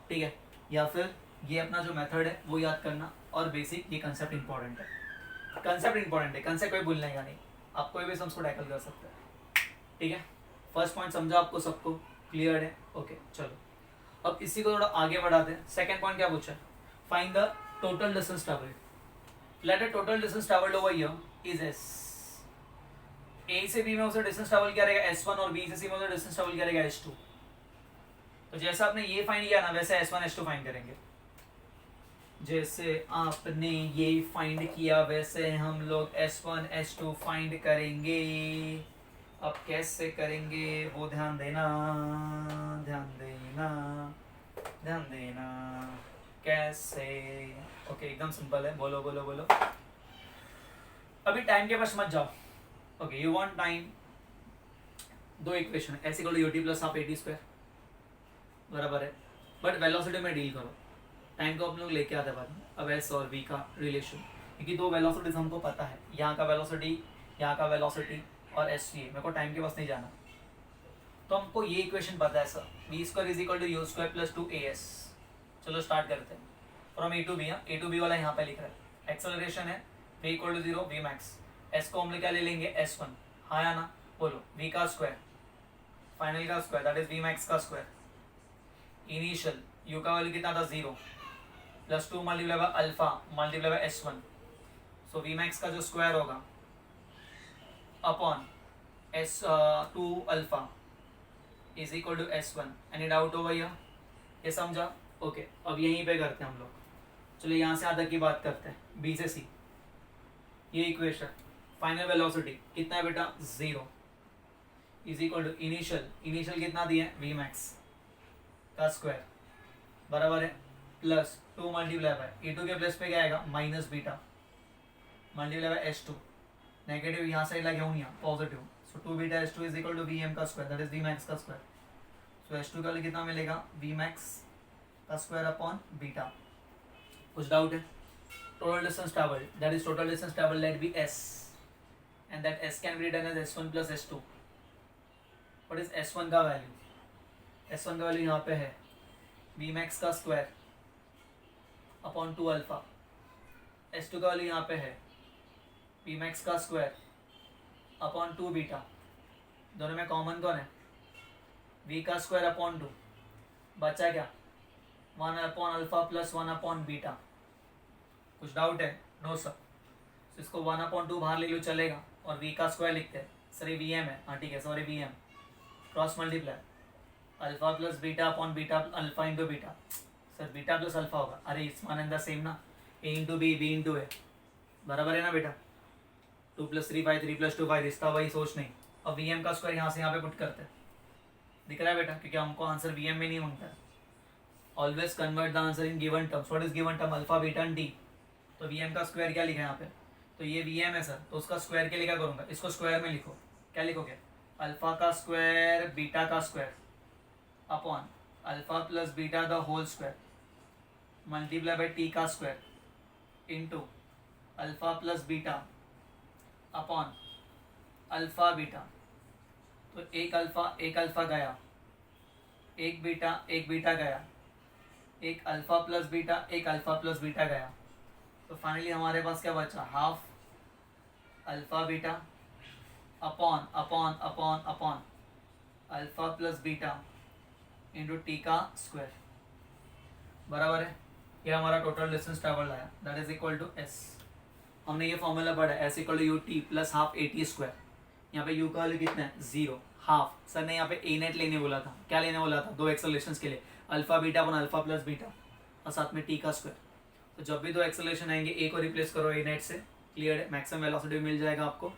ठीक है. या फिर ये अपना जो मेथड है वो याद करना. और बेसिक ये कंसेप्ट इंपॉर्टेंट है, कंसेप्ट कोई भूलने का नहीं, आप कोई भी सम्स को टैकल कर सकते हैं. ठीक है. फर्स्ट पॉइंट समझा आपको, सबको क्लियर है. ओके चलो अब इसी को थोड़ा आगे बढ़ाते हैं. सेकंड पॉइंट क्या पूछा है, find the total distance travelled. Let the total distance travelled over here is s. a से b में उसे डिस्टेंस ट्रैवल क्या रहेगा s1 और b से c में उसे डिस्टेंस ट्रैवल क्या रहेगा s2. तो जैसा आपने ये फाइंड किया ना वैसे s1 s2 फाइंड करेंगे. जैसे आपने ये फाइंड किया वैसे हम लोग s1 s2 फाइंड करेंगे. अब कैसे करेंगे वो ध्यान देना कैसे. ओके एकदम सिंपल है, बोलो. अभी टाइम के पास मत जाओ. ओके यू वांट टाइम, दो इक्वेशन ऐसे करो, UT plus half a t square बराबर है. बट वेलोसिटी में डील करो, टाइम को हम लोग लेके आते बाद में. अब एस और वी का रिलेशन, क्योंकि दो वेलोसिटीज हमको पता है, यहाँ का वेलोसिटी और एस टी. मेरे को टाइम के पास नहीं जाना, तो हमको ये इक्वेशन पता है sir, V square is equal to you square plus 2as. चलो स्टार्ट करते हैं फ्रॉम ए टू बी वाला यहाँ पे लिख रहा है. एक्सेलरेशन है v equal to 0 V max. s को हम क्या ले लेंगे s1. हाँ या ना बोलो. v का स्क्वायर फाइनल का square that is v max का स्क्वायर. इनिशियल u का वैल्यू कितना था 0 plus 2 multiply by alpha multiply by s1. So v max का जो स्क्वायर होगा upon s2 alpha is equal to s1. Any doubt over here, ये समझा. Okay अब यहीं पे करते हैं हम लोग. चलो यहाँ से आधा की बात करते हैं, b से c. ये इक्वेशन फाइनल वेलोसिटी कितना है बेटा 0 इज इक्वल टू इनिशियल कितना दिया है v मैक्स का स्क्वायर बराबर है प्लस 2 मल्टीप्लाई बाय e2 के प्लस पे क्या आएगा minus beta multiply by s2. Negative यहाँ साइड लगे हूँ यहाँ positive. So 2 beta s2 is equal to vm का square that is v max का स्क्वायर. सो s2 का कितना मिलेगा v मैक्स का स्क्वायर अपॉन बीटा. कुछ डाउट है. total distance traveled, that is total distance traveled, let be s, and that s can be written as s1 plus s2. what is s1 का value यहाँ पे है v max का square upon 2 alpha, S2 का value यहाँ पे है we max का स्क्वायर अपॉन 2 बीटा, दोनों में कॉमन कौन है, वी का स्क्वायर अपॉन 2, बचा क्या 1 upon alpha plus 1 upon beta. कुछ डाउट है? No sir. तो इसको 1 अपॉन 2 बाहर ले लो चलेगा, और वी का स्क्वायर लिखते हैं, सर ये वी एम है, हाँ ठीक है sorry V M, cross multiply alpha plus beta upon beta alpha into beta, sir beta plus alpha होगा, अरे इस वन एंड द सेम ना, A into B into A, बराबर है ना बेटा, 2 + 3 5, 3 + 2 5, रिश्ता वही, सोच नहीं। अब वी एम का स्क्वायर यहाँ से यहाँ पे पुट करते हैं, दिख रहा है बेटा, क्योंकि हमको आंसर वी एम में नहीं मांगता है। Always convert the answer in given terms. What is given term, alpha beta and D, तो वी एम का स्क्वायर क्या लिखा है यहाँ पे, तो ये वी एम है सर, तो उसका स्क्वायर के लिए क्या करूँगा, इसको स्क्वायर में लिखो, क्या लिखोगे, अल्फा का स्क्वायर बीटा का square upon alpha plus beta the whole square multiply by t का square into alpha plus beta upon alpha beta, तो एक अल्फा गया, एक बीटा गया, एक अल्फा प्लस बीटा गया, तो फाइनली हमारे पास क्या बचा, half alpha beta upon upon upon upon alpha plus beta into T का स्क्वायर, बराबर है। ये हमारा टोटल डिस्टेंस ट्रेवल आया, that is equal to S. हमने ये फॉर्मूला पढ़ा है, S equal to U T plus half A T square. यहाँ पे यू का वैल्यू कितना है, 0, हाफ। सर ने यहाँ पे ए नेट लेने बोला था, क्या लेने बोला था, 2 एक्सेलरेशंस के लिए, alpha beta upon alpha plus beta और साथ में टी का स्क्वायर। तो जब भी 2 एक्सेलरेशन आएंगे, ए को रिप्लेस करो ए नेट से, क्लियर है, मैक्सिमम वेलोसिटी मिल जाएगा आपको,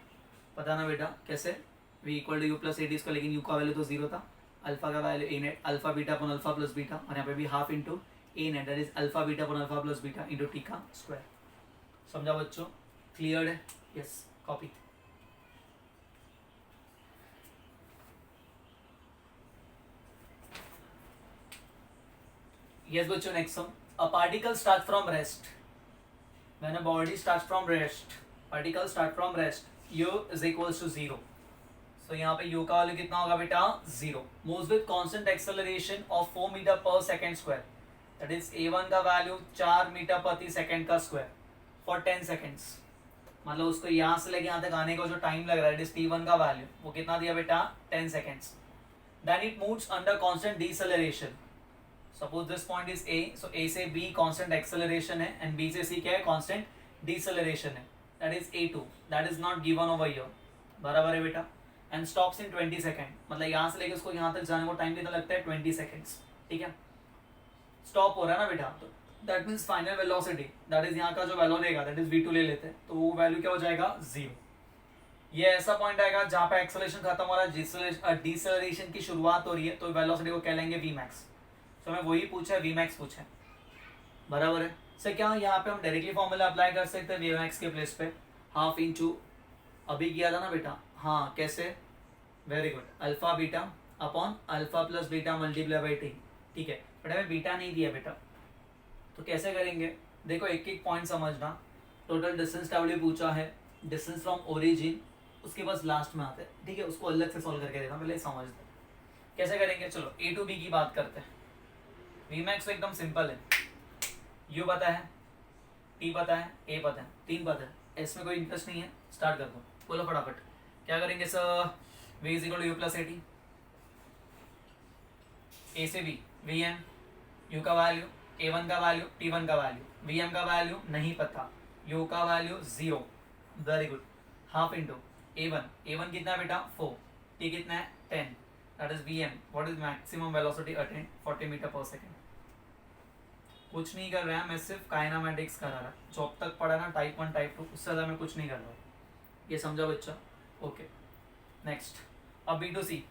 पता ना बेटा कैसे, v equal to you plus A T square, लेकिन यू का वैल्यू तो 0 था, अल्फा का value a net alpha beta upon alpha plus beta, और यहाँ पे भी half into a net, that is alpha beta upon alpha plus beta into T का स्क्वायर। समझा बच्चों, क्लियर है, यस, कॉपी। Yes, बच्चों, next one. A particle starts from rest. When a body starts from rest, particle start from rest. U is equals to 0. So यहाँ पे U का value कितना होगा बेटा, 0. Moves with constant acceleration of 4 meter per second square. That is A1 का value 4 metre प्रति second का square for 10 seconds. मतलब उसको यहाँ से लेके यहाँ तक आने का जो टाइम लग रहा है, इस T1 का वैल्यू वो कितना दिया बेटा, 10 seconds. Then it moves under constant deceleration. Suppose this point is A, so A से B constant acceleration है and B से C क्या है, constant deceleration है, that is A2, that is not given over here, बराबर है बेटा, and stops in 20 second, मतलब यहाँ से लेके उसको यहाँ तक जाने को टाइम कितना लगता है, 20 seconds, ठीक है, स्टॉप हो रहा है ना बेटा, तो that means final velocity, that is यहाँ का जो वैल्यू देगा, that is V2 ले लेते हैं, तो वो वैल्यू क्या हो जाएगा, 0। ये ऐसा पॉइंट आएगा जहाँ पे एक्सेलरेशन खत्म हो रहा है, डिसेलरेशन की शुरुआत हो रही है, तो वेलोसिटी को क्या लेंगे, Vmax। तो हमें वही पूछा है, Vmax पूछा है, बराबर है। सर क्या यहाँ पे हम डायरेक्टली फॉर्मूला अप्लाई कर सकते हैं Vmax के प्लेस पे, हाफ इंटू अभी किया था ना बेटा, हाँ कैसे, very good, alpha beta upon alpha plus beta multiply by T, ठीक है, बट हमें बीटा नहीं दिया बेटा, तो कैसे करेंगे, देखो एक एक पॉइंट समझना। टोटल डिस्टेंस ट्रैवल पूछा है, डिस्टेंस फ्रॉम ओरिजिन, उसके बाद लास्ट में आते हैं, ठीक है, उसको अलग से सॉल्व करके देता हूँ, पहले समझते हैं कैसे करेंगे। चलो ए टू बी की बात करते हैं। Vmax तो एकदम सिंपल है, U पता है, T पता है, A पता है, 3 पता है, S में कोई इंटरेस्ट नहीं है, स्टार्ट कर दो, बोलो फटाफट क्या करेंगे sir, V is equal to you plus A t, A से बी Vm, U का वैल्यू, A1 का वैल्यू, T1 का वैल्यू, Vm का वैल्यू नहीं पता, U का value 0, very good, half into A1 कितना है बेटा 4, T कितना है 10, that is Vm, what is maximum velocity attained, 40 metre per second. कुछ नहीं कर रहा है, मैं सिर्फ काइनामेटिक्स करा रहा, जो अब तक पढ़ा ना टाइप 1 टाइप 2, उससे ज़्यादा मैं कुछ नहीं कर रहा हूँ, ये समझा बच्चा, ओके। नेक्स्ट, अब B to C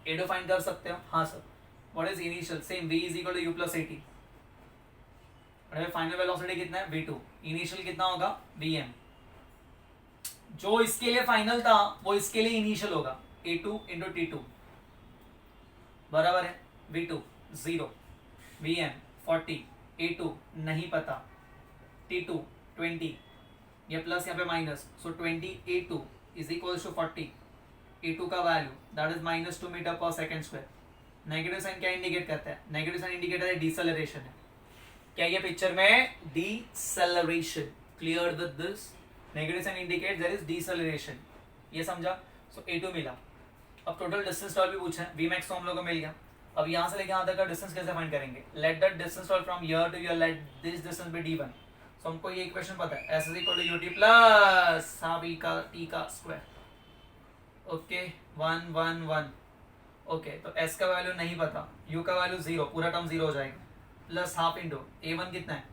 A define कर सकते हो, हाँ sir, what is initial, same V is equal to you plus A T, final velocity कितना है V2, इनिशियल कितना होगा Vm, जो इसके लिए फाइनल था वो इसके लिए इनिशियल होगा, A2 इंटू T2, बराबर है, V2 0, Vm 40, A2 नहीं पता, T2 20, ये प्लस यहाँ पे minus, so 20 A2 is equal to 40, A2 का value that is -2 metre per second square, negative sign क्या इंडिकेट करता है? नेगेटिव साइन इंडिकेट करता है डिसेलरेशन है। क्या ये पिक्चर में deceleration? Clear with this? Negative sign indicate there is deceleration. ये समझा? सो A2 मिला। अब टोटल डिस्टेंस ट्रैवल भी पूछा है, Vmax तो हम लोग को मिल गया। अब यहाँ से लेके यहाँ तक का डिस्टेंस कैसे फाइंड करेंगे? Let that distance travel from here to here, let this distance be d1। So हमको ये इक्वेशन पता है, s = ut plus half e का t का स्क्वायर। ओके 1 1 1। ओके तो s का वैल्यू नहीं पता, u का वैल्यू 0, पूरा टर्म 0 हो जाएगा, प्लस हाफ इंटू a1 कितना है?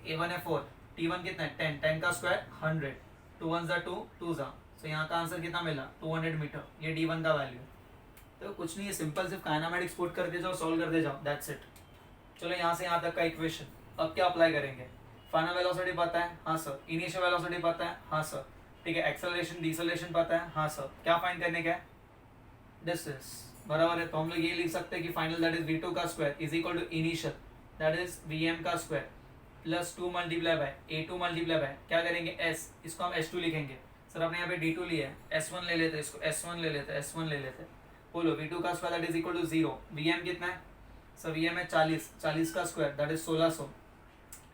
a1 है 4, t1 कितना है? 10, 10 का स्क्वायर 100, 2 1 2 2 जा। तो यहाँ का आंसर कितना मिला? 200 मीटर। ये d1 का वैल्यू। तो कुछ नहीं है, सिंपल, सिर्फ काइनेमेटिक्स पुट करते जाओ, सॉल्व करते जाओ, दैट्स इट। चलो यहाँ से यहाँ तक का इक्वेशन। अब क्या अप्लाई करेंगे? फाइनल वेलोसिटी पता है? हाँ सर। इनिशियल वेलोसिटी पता है? हाँ सर। ठीक है। एक्सेलरेशन डिसेलरेशन पता है? हाँ सर। क्या फाइंड करने का है? डिस्टेंस। बराबर है। तो हम लोग ये लिख सकते हैं कि फाइनल दैट इज v2 का square is equal to initial that is vm का square plus 2 multiply by a2 multiply by क्या करेंगे? s, इसको हम s2 लिखेंगे। सर आपने यहाँ पे d2 लिया है, s1 ले लेते, इसको s1 ले लेते, s1 ले लेते। बोलो v2 का square that is equal to 0, vm कितना है? सर vm है 40, 40 का square that is 1600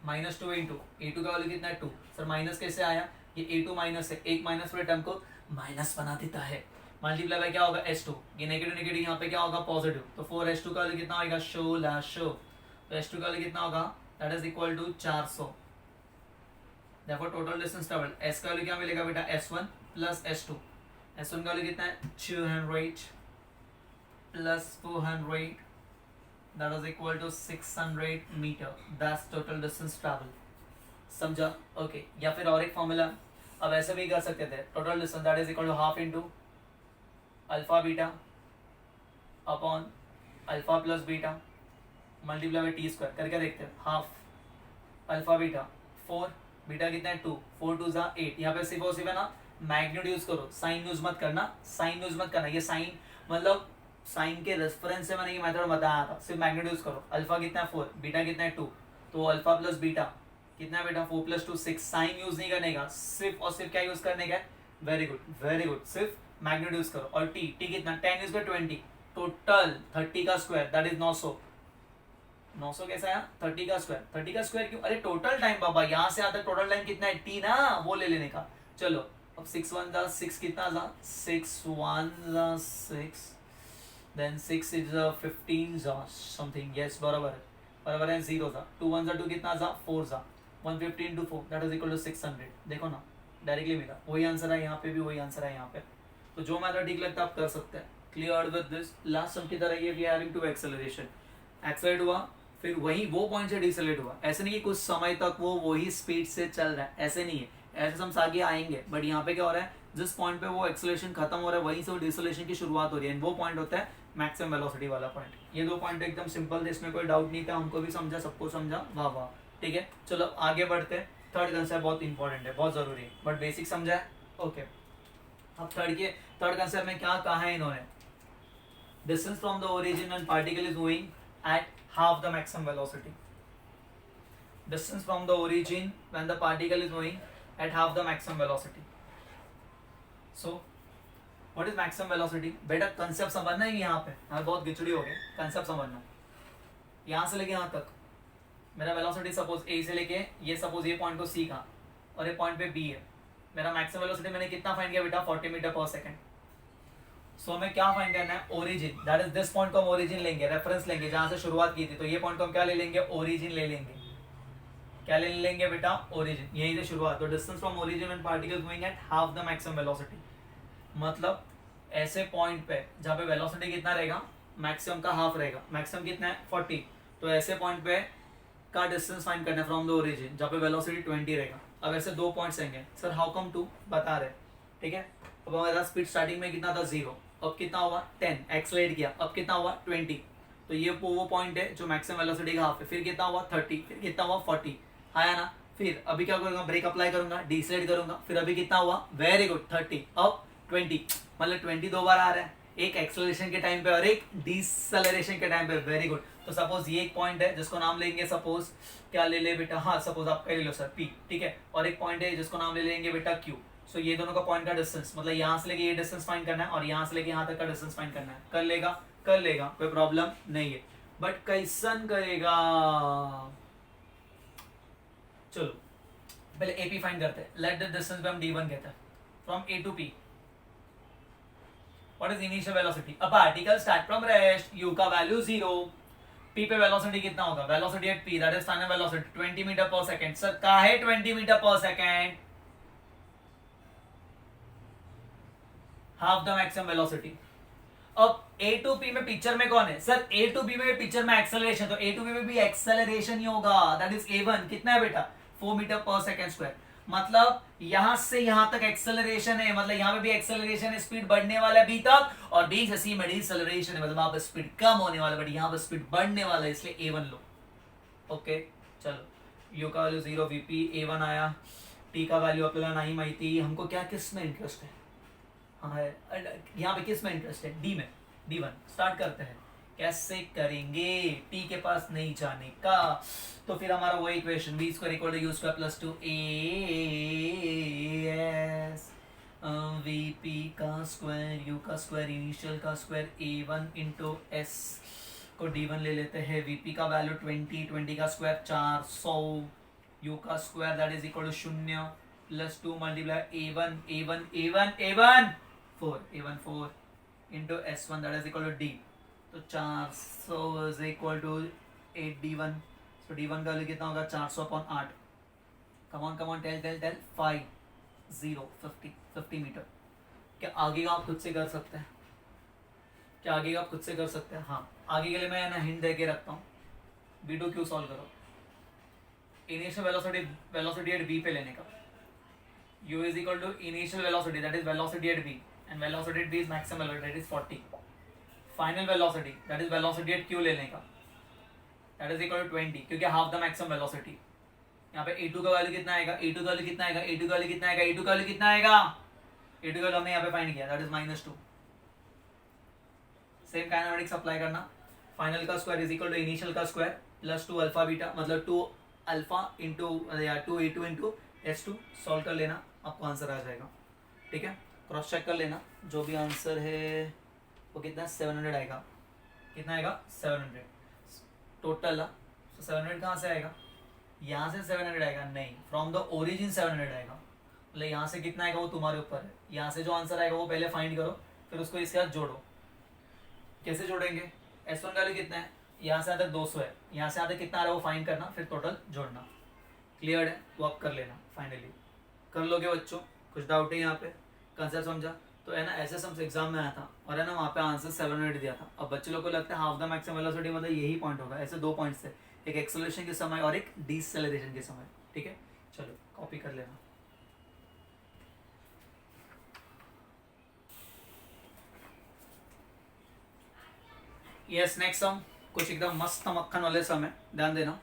minus 2 into a2 का वैल्यू कितना है? 2। सर माइनस कैसे आया? ये a2 माइनस है, एक माइनस वाले टर्म को माइनस बना देता है। मल्टीप्लाई बाय क्या होगा? s2। ये नेगेटिव नेगेटिव यहाँ पे क्या होगा? पॉजिटिव। तो 4s2 का वैल्यू कितना होगा? शो। तो s2 का वैल्यू कितना होगा? That is equal to 400। देखो टोटल डिस्टेंस ट्रैवल, s का वैल्यू क्या मिलेगा बेटा? s1 plus s2। s1 का वैल्यू कितना है? 200 plus 400 that is equal to 600 metre. That's total distance travel. समझा? ओके। या फिर और एक फॉर्मूला अब ऐसे भी कर सकते थे, total distance that is equal to half into alpha beta upon alpha plus beta multiply by T square करके देखते हैं। हाफ अल्फा बीटा 4, बीटा कितना है? 2, 4 2 जा 8। यहाँ पे सिर्फ और सिर्फ है ना मैग्नीट्यूड यूज करो, साइन यूज मत करना, साइन यूज मत करना। ये साइन मतलब साइन के रेफरेंस से मैंने ये मेथड बताया था, सिर्फ मैग्नीट्यूड यूज करो। अल्फा कितना है? 4, बीटा कितना है? 2। तो अल्फा प्लस बीटा कितना है बेटा? 4 प्लस 2 6। साइन यूज नहीं करने का, सिर्फ और सिर्फ क्या यूज करने का? वेरी गुड वेरी गुड, सिर्फ मैग्नीट्यूड यूज करो। और टी कितना? 10 यूज कर 20, टोटल 30 का स्क्वायर दैट इज 900। 900 कैसा है? 30 का स्क्वायर। 30 का स्क्वायर क्यों? अरे टोटल टाइम बाबा, यहाँ से आता टोटल टाइम कितना है? टी ना, वो ले लेने का। चलो अब 6 1 जा 6 कितना जा? 6 1 जा 6, देन 6 इज 15 जा समथिंग। यस बराबर है, बराबर है। 0 जा 2 1 जा 2 कितना जा? 4 जा 150 into 4 that is equal to 600। देखो ना डायरेक्टली मिला, वही आंसर है यहाँ पे भी, वही आंसर है यहाँ पे। तो जो मैथड ठीक लगता है आप कर सकते हैं। Clear with this? Last sum की तरह ये we are having two acceleration, accelerate हुआ फिर वही वो पॉइंट से डिसेलेट हुआ। ऐसे नहीं कि कुछ समय तक वो वही स्पीड से चल रहा है, ऐसे नहीं है, ऐसे हम आगे आएंगे। बट यहाँ पे क्या हो रहा है? जिस पॉइंट पे वो एक्सेलरेशन खत्म हो रहा है वहीं से वो डिसेलेशन की शुरुआत हो रही है, वो पॉइंट होता है मैक्सिमम वेलोसिटी वाला पॉइंट। ये दो पॉइंट एकदम सिंपल थे, इसमें कोई डाउट नहीं था, हमको भी समझा, सबको समझा, वाह वाह। ठीक है चलो आगे बढ़ते हैं। थर्ड कंसेप्ट बहुत इंपॉर्टेंट है, बहुत जरूरी है, बट बेसिक समझा है। ओके अब थर्ड कंसेप्ट में क्या कहा है इन्होंने? Distance from the origin when particle is moving at half the maximum velocity. Distance from the origin when the particle is moving at half the maximum velocity. So, what is maximum velocity? बेटा concept समझना है यहाँ पे, यहाँ बहुत गिचड़ी हो गए, concept समझना। यहाँ से लेके यहाँ तक मेरा velocity suppose A से लेके ये suppose ये point को C का और ये point पे B है। मेरा maximum velocity मैंने कितना फाइंड किया बेटा? 40 मीटर पर सेकेंड। सो हमें क्या फाइंड करना है? Origin, that is this point को हम ओरिजिन लेंगे, रेफरेंस लेंगे जहां से शुरुआत की थी। तो ये पॉइंट को हम क्या ले लेंगे? ओरिजिन ले लेंगे। क्या ले लेंगे बेटा? ओरिजिन, यहीं से शुरुआत। तो distance from origin when particle moving at half the maximum velocity, मतलब ऐसे पॉइंट पे जहाँ पे वेलोसिटी कितना रहेगा? मैक्सिमम का हाफ रहेगा। मैक्सिमम कितना है? 40। तो ऐसे पॉइंट पे का डिस्टेंस फाइंड करना है फ्रॉम द ओरिजिन जहाँ पे वेलोसिटी 20 रहेगा। अब ऐसे दो पॉइंट्स आएंगे। Sir how come 2? बता रहे। ठीक है अब हमारा स्पीड स्टार्टिंग में कितना था? 0। अब कितना हुआ? 10, एक्सलेट किया, अब कितना हुआ? 20। तो ये वो पॉइंट है जो मैक्सिमम वेलोसिटी का हाफ है। फिर कितना हुआ? 30, फिर कितना हुआ? 40, आया ना। फिर अभी क्या करूंगा? ब्रेक अप्लाई करूंगा, डिसेलेट करूंगा, फिर अभी कितना हुआ? वेरी गुड 30, अब 20, मतलब 20 दो बार आ रहा है, एक एक्सेलरेशन के टाइम पे और एक डिसेलरेशन के टाइम पे। Very good. तो सपोज ये एक पॉइंट है जिसको नाम लेंगे, सपोज क्या ले ले बेटा? हाँ सपोज आप ले लो सर P, ठीक है। और एक पॉइंट है जिसको नाम ले लेंगे बेटा Q। सो ये दोनों का पॉइंट का डिस्टेंस, मतलब यहाँ से लेके ये डिस्टेंस फाइंड करना है और यहाँ से लेके यहाँ तक का डिस्टेंस फाइंड करना है। कर लेगा? कर लेगा, कोई प्रॉब्लम नहीं है, बट कैसन करेगा? चलो पहले एपी फाइंड करते हैं। लेट द डिस्टेंस पे हम d1 कहते हैं from A to P. What is initial velocity? A particle start from rest, u का वैल्यू 0, p पे वेलोसिटी कितना होगा? Velocity at p that is final velocity 20 metre per second. Sir काहे 20 metre per second? Half the maximum velocity. अब A to P में picture में कौन है? सर ए टू बी में पिक्चर में एक्सेलरेशन, तो ए टू बी में भी एक्सेलरेशन ही होगा, दैट इज a1। कितना है बेटा? 4 मीटर पर सेकंड स्क्वायर। मतलब यहां से यहां तक एक्सेलरेशन है, मतलब यहां पे भी एक्सेलरेशन है, स्पीड बढ़ने वाला है बी तक, और बी से सी में डिसेलरेशन है, मतलब वहां पे स्पीड कम होने वाला है, बट यहां पे स्पीड बढ़ने वाला है, इसलिए a1 लो। ओके चलो, u का वैल्यू 0, vp a1 आया, t का वैल्यू आपल्याला नहीं माहिती। हमको क्या किस में इंटरेस्ट है? हाँ यहाँ पे किस में इंटरेस्ट है? डी में, d1। स्टार्ट करते हैं। कैसे करेंगे? टी के पास नहीं जाने का, तो फिर हमारा वही equation v square equal to you square plus 2 as vp का स्क्वायर u का स्क्वायर इनिशियल का स्क्वायर a1 इंटू एस को d1 ले लेते हैं। vp का वैल्यू 20 का स्क्वायर 400, u का square that is equal to 0 plus 2 multiply a1 4 into s1 that is equal to d, तो 400 इज इक्वल टू 8d1। तो d1 का वैल्यू कितना होगा? 400 अपॉन 8। Come on tell 5 0 50 metre. क्या आगे का आप खुद से कर सकते हैं? क्या आगे का आप खुद से कर सकते हैं? हाँ, आगे के लिए मैं ना हिंट दे के रखता हूँ। b2 क्यू सॉल्व करो। इनिशियल वेलोसिटी एट b पे लेने का, u is equal to initial velocity that is velocity at b, and velocity at b is maximum velocity that is 40। Final velocity that is velocity at q लेने का, that is equal to 20, क्योंकि half the maximum velocity. यहाँ पे a2 का value कितना आएगा? a2 का value कितना आएगा? a2 का वैल्यू कितना आएगा? a2 का वैल्यू कितना आएगा? a2 का वैल्यू हमने यहाँ पे फाइंड किया, that is -2। Same kinematics apply करना। फाइनल का square is equal to initial का स्क्वायर प्लस 2 अल्फा बीटा, मतलब 2 alpha into 2 a2 into s2। Solve कर लेना, आपको आंसर आ जाएगा। ठीक है, क्रॉस चेक कर लेना, जो भी आंसर है वो कितना? 700 आएगा। कितना आएगा? 700 टोटल। तो 700 कहाँ से आएगा? यहाँ से 700 आएगा? नहीं, फ्रॉम द ओरिजिन 700 आएगा। मतलब यहाँ से कितना आएगा वो तुम्हारे ऊपर है। यहाँ से जो आंसर आएगा वो पहले फाइंड करो, फिर उसको इसके साथ जोड़ो। कैसे जोड़ेंगे? S1 का वैल्यू कितना है? यहाँ से आधा 200 है, यहाँ से आधा कितना आ रहा है वो फाइंड करना, फिर टोटल जोड़ना। क्लियर है? वो आप कर लेना, फाइनली कर लोगे बच्चों। कुछ डाउट है यहाँ पे? कंसेप्ट समझा? तो है ना, ऐसे सब एग्जाम में आया था, और है ना वहाँ पे आंसर 700 दिया था। अब बच्चे लोग को लगता है हाफ द मैक्सिमम वेलोसिटी मतलब यही पॉइंट होगा। ऐसे 2 पॉइंट्स थे, एक एक्सेलरेशन के समय और एक डिसेलरेशन के समय। ठीक है, चलो कॉपी कर लेना। यस, नेक्स्ट सम कुछ एकदम मस्त मक्खन वाले सम है, ध्यान देना।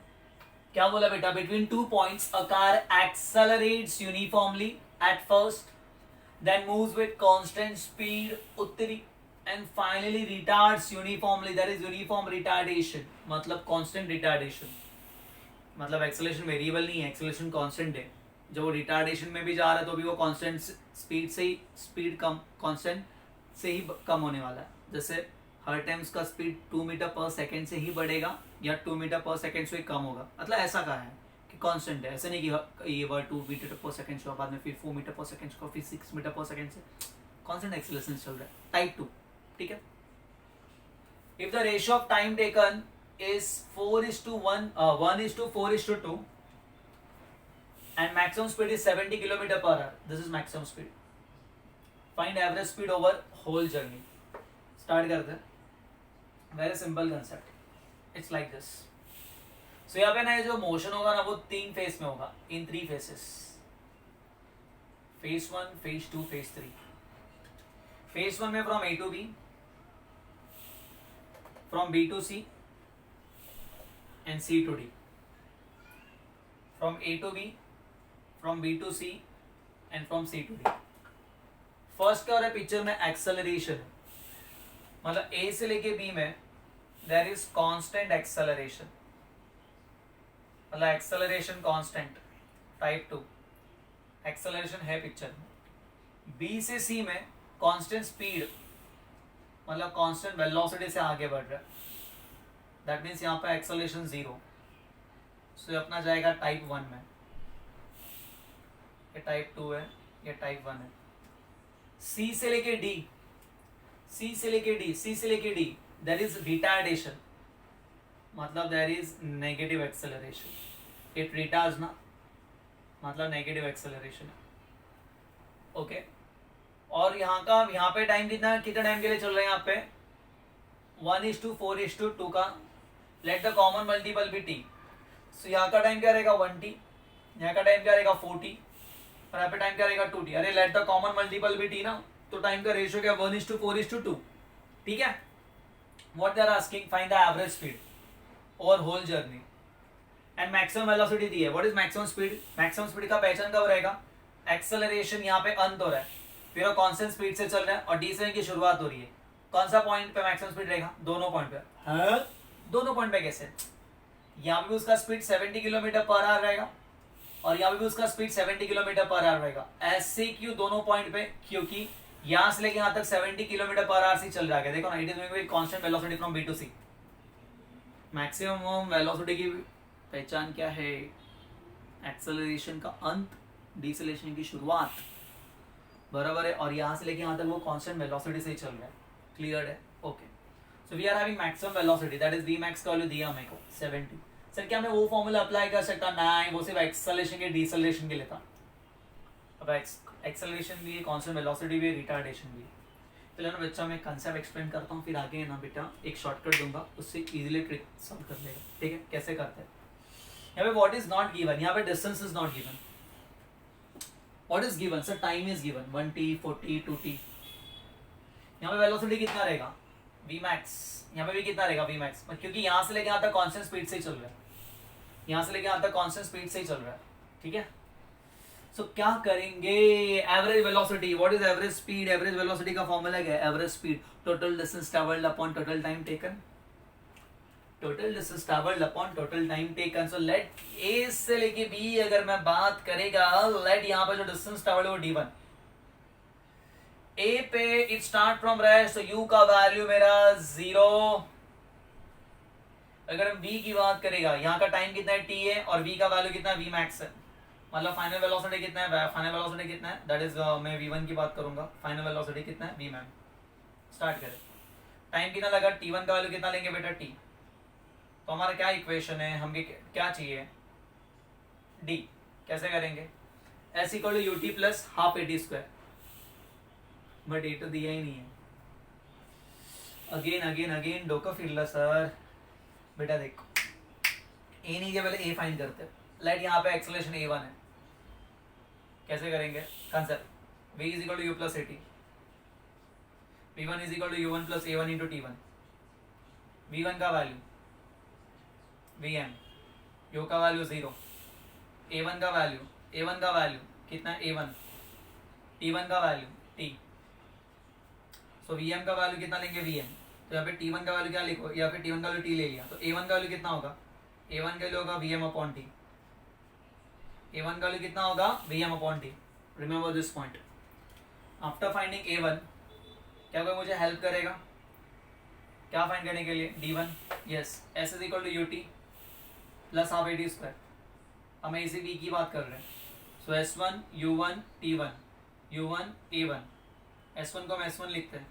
क्या बोला बेटा? Between 2 points a car accelerates uniformly at first, then moves with constant speed uttari, and finally retards uniformly, that is uniform retardation, मतलब constant retardation। मतलब एक्सेलरेशन वेरिएबल नहीं है, एक्सेलरेशन कांस्टेंट है। जब वो रिटार्डेशन में भी जा रहा है तो भी वो कांस्टेंट स्पीड से ही, स्पीड कम कांस्टेंट से ही कम होने वाला है। जैसे हर टाइम उसका स्पीड 2 मीटर पर सेकेंड से ही बढ़ेगा या 2 मीटर पर सेकेंड से ही कम होगा। मतलब ऐसा कहा है कि कांस्टेंट है, ऐसे नहीं कि ये बार 2 मीटर पर सेकेंड से बाद में फिर 4 मीटर पर सेकेंड से फिर 6 मीटर पर सेकेंड से कांस्टेंट एक्सेलरेशन चल रहा है। टाइप 2, ठीक है। If the ratio of time taken is 4:1, 1:4:2, and maximum speed is 70 km/h. This is maximum speed. Find average speed over whole journey. Start करते हैं। Very simple concept. It's like this. So यहाँ पे ना जो motion होगा ना वो 3 phase में होगा, in 3 phases. Phase 1, Phase 2, Phase 3. Phase 1 में from A to B, from B to C, and C to D. From A to B, from B to C, and from C to D. First क्या हो रहा है picture में? Acceleration. मतलब A से लेके B में देयर इज कांस्टेंट एक्सेलरेशन, मतलब एक्सेलरेशन कांस्टेंट। टाइप 2 एक्सेलरेशन है पिक्चर में। B से C में कांस्टेंट स्पीड, मतलब कांस्टेंट वेलोसिटी से आगे बढ़ रहा है, दैट मीन्स यहाँ पे एक्सेलरेशन 0। सो ये अपना जाएगा टाइप 1 में, ये टाइप 2 है, ये टाइप 1 है। सी से लेके डी, सी से लेके डी, सी से लेके डी, देयर इज रिटार्डेशन, मतलब there is negative acceleration. It retards ना, मतलब नेगेटिव एक्सेलरेशन। ओके, और यहाँ पे टाइम कितना, कितने टाइम के लिए चल रहे हैं यहाँ पे 1:4:2 का। Let the common multiple be t. So यहाँ का टाइम क्या रहेगा 1t, यहाँ का टाइम क्या रहेगा 4t, और यहाँ पे टाइम क्या रहेगा 2t। अरे let the common multiple be t ना, तो टाइम का रेशियो क्या 1:4:2। ठीक है, what they are asking, find the average speed over whole journey and maximum velocity दी है। What is maximum speed, maximum speed का पहचान कब रहेगा, एक्सेलरेशन यहाँ पे अंत हो रहा है, फिर वो कांस्टेंट स्पीड से चल रहा है और डी से की शुरुआत हो रही है। कौन सा पॉइंट पे मैक्सिमम स्पीड रहेगा, दोनों पॉइंट पे। हाँ? दोनों पॉइंट पे कैसे, यहाँ पे भी उसका स्पीड 70 किलोमीटर पर आवर रहेगा और यहाँ पे भी उसका स्पीड 70 किलोमीटर पर आवर रहेगा। ऐसे क्यों दोनों पॉइंट पे, क्योंकि यहाँ से लेके यहाँ तक 70 किलोमीटर पर आवर से चल रहा है। देखो ना, it is moving with constant velocity from B to C. Maximum velocity की पहचान क्या है, एक्सेलरेशन का अंत, डिसेलेरेशन की शुरुआत, बराबर है। और यहाँ से लेके यहाँ तक वो कांस्टेंट वेलोसिटी से ही चल रहा है। क्लियर है, okay. So we are having maximum velocity, that is V max का वैल्यू दिया मेरे को 70। सर क्या मैं वो फॉर्मूला अप्लाई कर सकता, नहीं, वो सिर्फ एक्सेलरेशन के डिसेलेरेशन के लिए था। अब एक्सेलरेशन भी है, कांस्टेंट वेलोसिटी भी है, रिटार्डेशन भी है। चलो ना बच्चा, मैं कंसेप्ट एक्सप्लेन करता हूँ, फिर आगे ना बेटा एक शॉर्टकट दूंगा, उससे इजीली ट्रिक सॉल्व कर लेगा। ठीक है, कैसे करते हैं। यहाँ पे व्हाट इज नॉट गिवन, यहाँ पे distance is not given. What is given, sir time is given 1t 4t 2t। यहाँ पे वेलोसिटी कितना रहेगा v max, यहाँ पे भी कितना रहेगा v max, क्योंकि यहाँ से लेके यहाँ तक कांस्टेंट स्पीड से ही चल रहा है, यहाँ से लेके यहाँ तक कांस्टेंट स्पीड से ही चल रहा है। ठीक है, सो क्या करेंगे, average velocity, what is average speed, average velocity का फॉर्मूला क्या है, average speed total distance travelled upon total time taken, total distance travelled upon total time taken. So let A से लेके बी अगर मैं बात करेगा, लेट यहाँ पे जो डिस्टेंस ट्रैवल्ड वो d1, ए पे इट स्टार्ट फ्रॉम रेस्ट, तो यू का वैल्यू मेरा 0। अगर हम v की बात करेगा, यहाँ का टाइम कितना है t है और v का वैल्यू कितना है v max है, मतलब फाइनल वेलोसिटी कितना है, फाइनल वेलोसिटी कितना है, दैट इज मैं v1 की बात करूंगा, फाइनल वेलोसिटी कितना है v max। स्टार्ट करें, टाइम कितना लगा, t1 का वैल्यू कितना लेंगे बेटा t, तो हमारा क्या इक्वेशन है, हमें क्या चाहिए d, कैसे करेंगे, s equal to ut plus half at square, but ये तो दिया ही नहीं है। अगेन अगेन अगेन डोका फिरला सर, बेटा देखो ए नहीं के पहले ए फाइंड करते हैं। लेट यहाँ पे एक्सेलरेशन a1 है, कैसे करेंगे concept, v is equal to u plus at, v1 is equal to u1 plus a1 into t1, v1 का वैल्यू vm, u का वैल्यू 0, a1 का वैल्यू कितना है a1, t1 का वैल्यू t, सो vm का वैल्यू कितना लेंगे vm, तो यहाँ पे t1 का वैल्यू क्या लिखो, यहाँ पे t1 का वैल्यू t ले लिया, तो a1 का वैल्यू कितना होगा, a1 का वैल्यू होगा vm अपॉन t, a1 का वैल्यू कितना होगा vm upon t। Remember this point. After finding a1 क्या कोई मुझे हेल्प करेगा, क्या फाइंड करने के लिए d1, yes, s is equal to ut plus half at square, हमें इसी v की बात कर रहे हैं। सो s1 u1 t1 u1 a1, s1 को हम s1 लिखते हैं,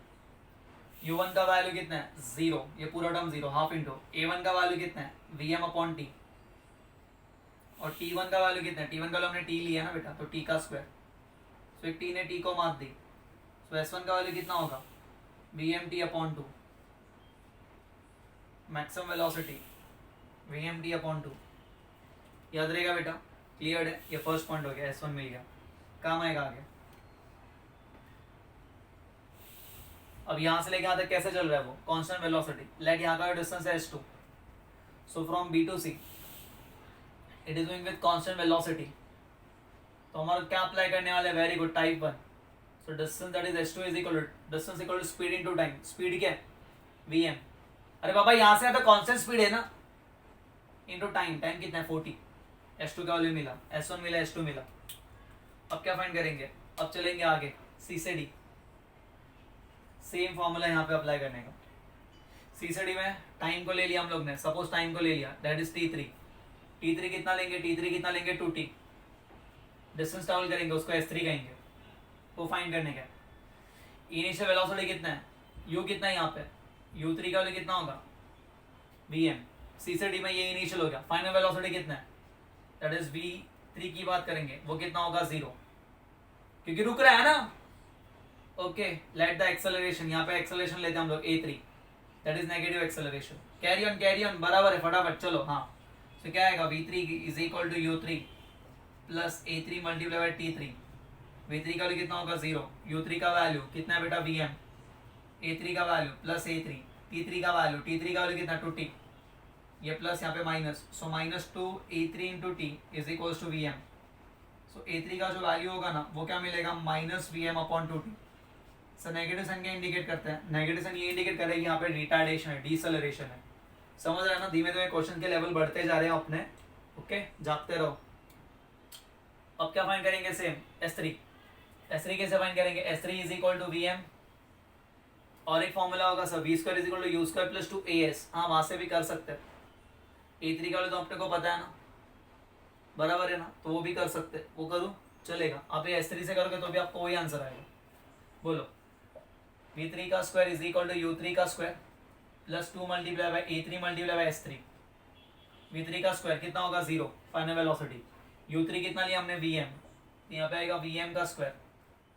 u1 का वैल्यू कितना है 0, ये पूरा टर्म 0, हाफ इंटू a1 का वैल्यू कितना है vm अपॉन t, और t1 का वैल्यू कितना है, t1 का वैल्यू हमने t लिया ना बेटा, तो t का स्क्वायर, सो एक t ने t को मार दी, सो s1 का वैल्यू कितना होगा vmt upon 2, maximum velocity vmt upon 2, याद रहेगा बेटा, क्लियर है। ये फर्स्ट पॉइंट हो गया, s1 मिल गया, काम आएगा आगे। अब यहाँ से लेके यहाँ तक कैसे चल रहा है वो, कांस्टेंट वेलोसिटी। लेट यहाँ का डिस्टेंस है s2, so from b to c it is going with constant velocity, तो हमारा क्या अप्लाई करने वाले, very good, type 1। So distance that is s2 is equal to distance equal to speed into time, speed क्या है vm, अरे बाबा यहाँ से तो कांस्टेंट स्पीड है ना, इनटू टाइम, टाइम कितना है 40, s2 का वैल्यू मिला, s1 मिला, s2 मिला। अब क्या फाइंड करेंगे, अब चलेंगे आगे c से d, सेम फॉर्मूला यहाँ पे अप्लाई करने का। सी से डी में टाइम को ले लिया हम लोग ने, सपोज टाइम को ले लिया, दैट इज टी थ्री कितना लेंगे, टी3 कितना लेंगे 2t, डिस्टेंस ट्रेवल करेंगे उसको s3 कहेंगे, वो फाइंड करने का। इनिशियल वेलोसिटी कितना है, u कितना है यहाँ पे, u3 का वैल्यू कितना होगा vm, सी से डी में ये इनिशियल हो गया। फाइनल वेलोसिटी कितना है, दैट इज v3 की बात करेंगे, वो कितना होगा 0, क्योंकि रुक रहा है ना। ओके, लेट द एक्सेलरेशन, यहाँ पे एक्सेलरेशन लेते हैं हम लोग a3, that is negative acceleration. Carry on बराबर है, फटाफट चलो। हाँ, तो क्या आएगा, v3 is equal to u3 plus a3 multiply by t3। v3 का वैल्यू कितना होगा 0, u3 का वैल्यू कितना है बेटा vm, a3 का वैल्यू प्लस a3, t3 का वैल्यू, t3 का वैल्यू कितना 2t, ये प्लस यहाँ पे minus, so minus 2 a3 into T is equal to vm। So a3 का जो वैल्यू होगा ना वो क्या मिलेगा, minus vm upon 2t। Sir negative sign क्या इंडिकेट करते हैं, नेगेटिव साइन ये इंडिकेट कर रहा है यहाँ पे रिटार्डेशन है, डिसेलरेशन है। समझ रहे हैं ना, धीमे धीमे क्वेश्चन के लेवल बढ़ते जा रहे हैं अपने। ओके, जागते रहो। अब क्या फाइंड करेंगे, सेम S3 कैसे फाइंड करेंगे, S3 is equal to vm, और एक फॉर्मूला होगा sir v square is equal to u square plus 2as। हाँ, वहां से भी कर सकते हैं, a3 का तो अपने को पता है ना, बराबर है ना, तो वो भी कर सकते हैं, वो करूँ चलेगा। आप ये S3 से करोगे तो भी आपको वही आंसर आएगा। बोलो, v3 का square is equal to u3 का square plus 2 multiply bye a3 multiply by s3। v3 का स्क्वायर कितना होगा 0, फाइनल वेलोसिटी। u3 कितना लिया हमने vm, यहाँ पे आएगा vm का स्क्वायर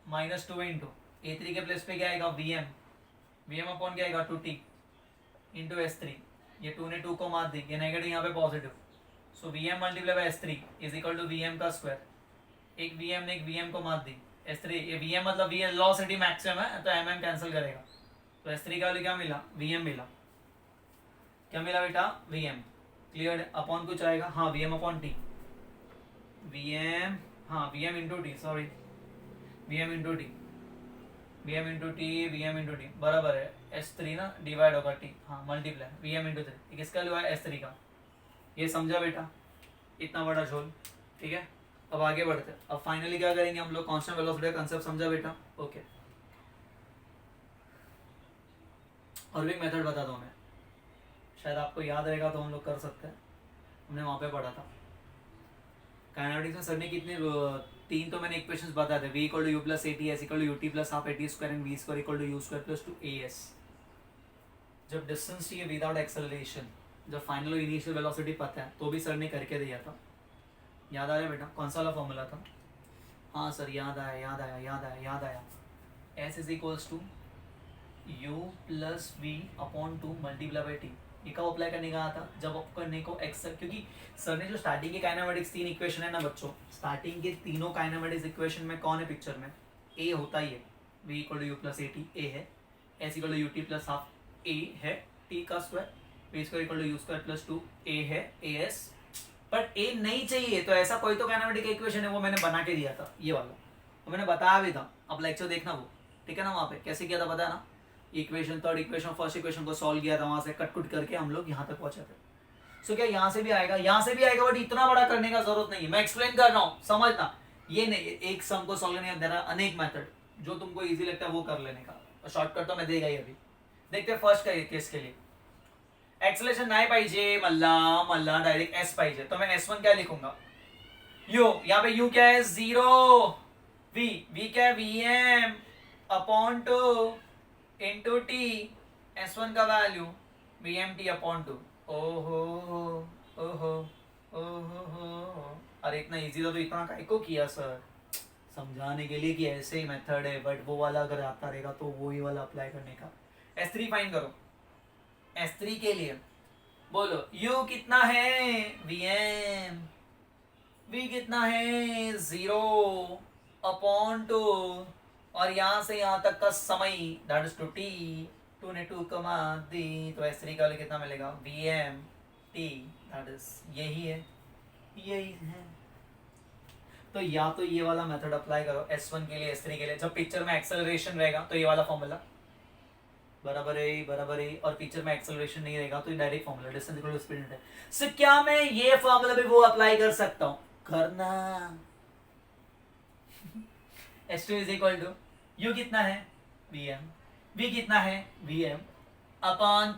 माइनस 2 इंटू a3 के प्लेस पे क्या आएगा vm अपॉन क्या आएगा 2t इंटू s3। ये 2 ने 2 को मार दी, ये नेगेटिव यहाँ पे positive, so vm multiply by s3 is equal to vm का स्क्वायर, एक vm ने एक vm को मार दी s3, ये vm मतलब वेलोसिटी मैक्सिमम है तो mm कैंसिल करेगा, तो s3 का वैल्यू क्या मिला, vm मिला। क्या मिला बेटा, vm। क्लियर, अपॉन कुछ आएगा, हाँ vm अपॉन t, vm, हाँ vm into T, sorry vm into T बराबर है s3 ना, डिवाइड होगा t, हाँ मल्टीप्लाई vm इंटू 3, किसका लिया है s3 का। ये समझा बेटा, इतना बड़ा झोल, ठीक है। अब आगे बढ़ते हैं, अब फाइनली क्या करेंगे हम लोग, कांस्टेंट वेलोसिटी का कांसेप्ट समझा बेटा। ओके, और भी मेथड बता दो मैं, शायद आपको याद रहेगा तो हम लोग कर सकते हैं, हमने वहाँ पे पढ़ा था। काइनेटिक्स में सर ने कितने, 3 तो मैंने इक्वेशंस बताए थे, v equal to you plus A T S equal to ut plus half A T square and v square equal to you square plus 2as। जब डिस्टेंस चाहिए विदाउट एक्सेलरेशन, जब फाइनल और इनिशियल वेलोसिटी पता है तो भी sir ने करके दिया था। याद आया बेटा, कौन सा वाला फॉर्मूला था, हाँ सर याद आया, s is equals to u plus V upon 2 multiply by T. ये कब अप्लाई करने का था, जब आप करने को एक्सेल, क्योंकि सर ने जो स्टार्टिंग के काइनेमेटिक्स 3 इक्वेशन है ना बच्चों, स्टार्टिंग के तीनों काइनेमेटिक्स इक्वेशन में कौन है पिक्चर में, a होता ही है, v equal to you plus A T a है, s equal to U T plus half a है t का square, v square equal to you square plus 2a है as। बट a नहीं चाहिए तो ऐसा कोई तो काइनेमेटिक इक्वेशन है, वो मैंने बना के दिया था ये वाला, वो मैंने बताया भी था, अब लेक्चर देखना वो, ठीक है ना। वहाँ पे कैसे किया था पता है ना, equation, third equation, first equation को सॉल्व किया था, वहां से कट कुट करके हम लोग यहाँ तक पहुंचे थे। सो क्या यहाँ से भी आएगा, बट इतना बड़ा करने का जरूरत नहीं है, मैं एक्सप्लेन कर रहा हूँ, समझना। ये नहीं, एक सम को सॉल्व करने का अनेक मेथड, जो तुमको इजी लगता है वो कर लेने का, शॉर्टकट तो मैं देगा ही। अभी देखते हैं फर्स्ट केस के लिए, एक्सेलरेशन नहीं पाइजे, मल्ला डायरेक्ट एस पाइजे, तो मैं s1 क्या लिखूंगा, यू, यहाँ पे u क्या है 0, v क्या है vm upon 2 into T, s1 का वैल्यू vmt अपॉन 2। ओहो, अरे इतना इजी था तो इतना काहे को किया सर, समझाने के लिए कि ऐसे ही मेथड है, बट वो वाला अगर आता रहेगा तो वो ही वाला अप्लाई करने का। s3 फाइंड करो, s3 के लिए बोलो u कितना है vm, v कितना है 0 अपॉन 2, और यहाँ से यहाँ तक का समय दैट इज 2t, 2 ने 2 कमा दी, तो s3 का कितना मिलेगा vm t, दैट इज यही है। तो या तो ये वाला मेथड अप्लाई करो s1 के लिए, s3 के लिए, जब पिक्चर में एक्सेलरेशन रहेगा तो ये वाला फॉर्मूला बराबर है, और पिक्चर में एक्सेलरेशन नहीं रहेगा तो direct formula distance equal to speed है। सो क्या मैं ये फॉर्मूला भी वो अप्लाई कर सकता हूँ, करना। s2 is equal to u कितना है vm, v कितना है vm upon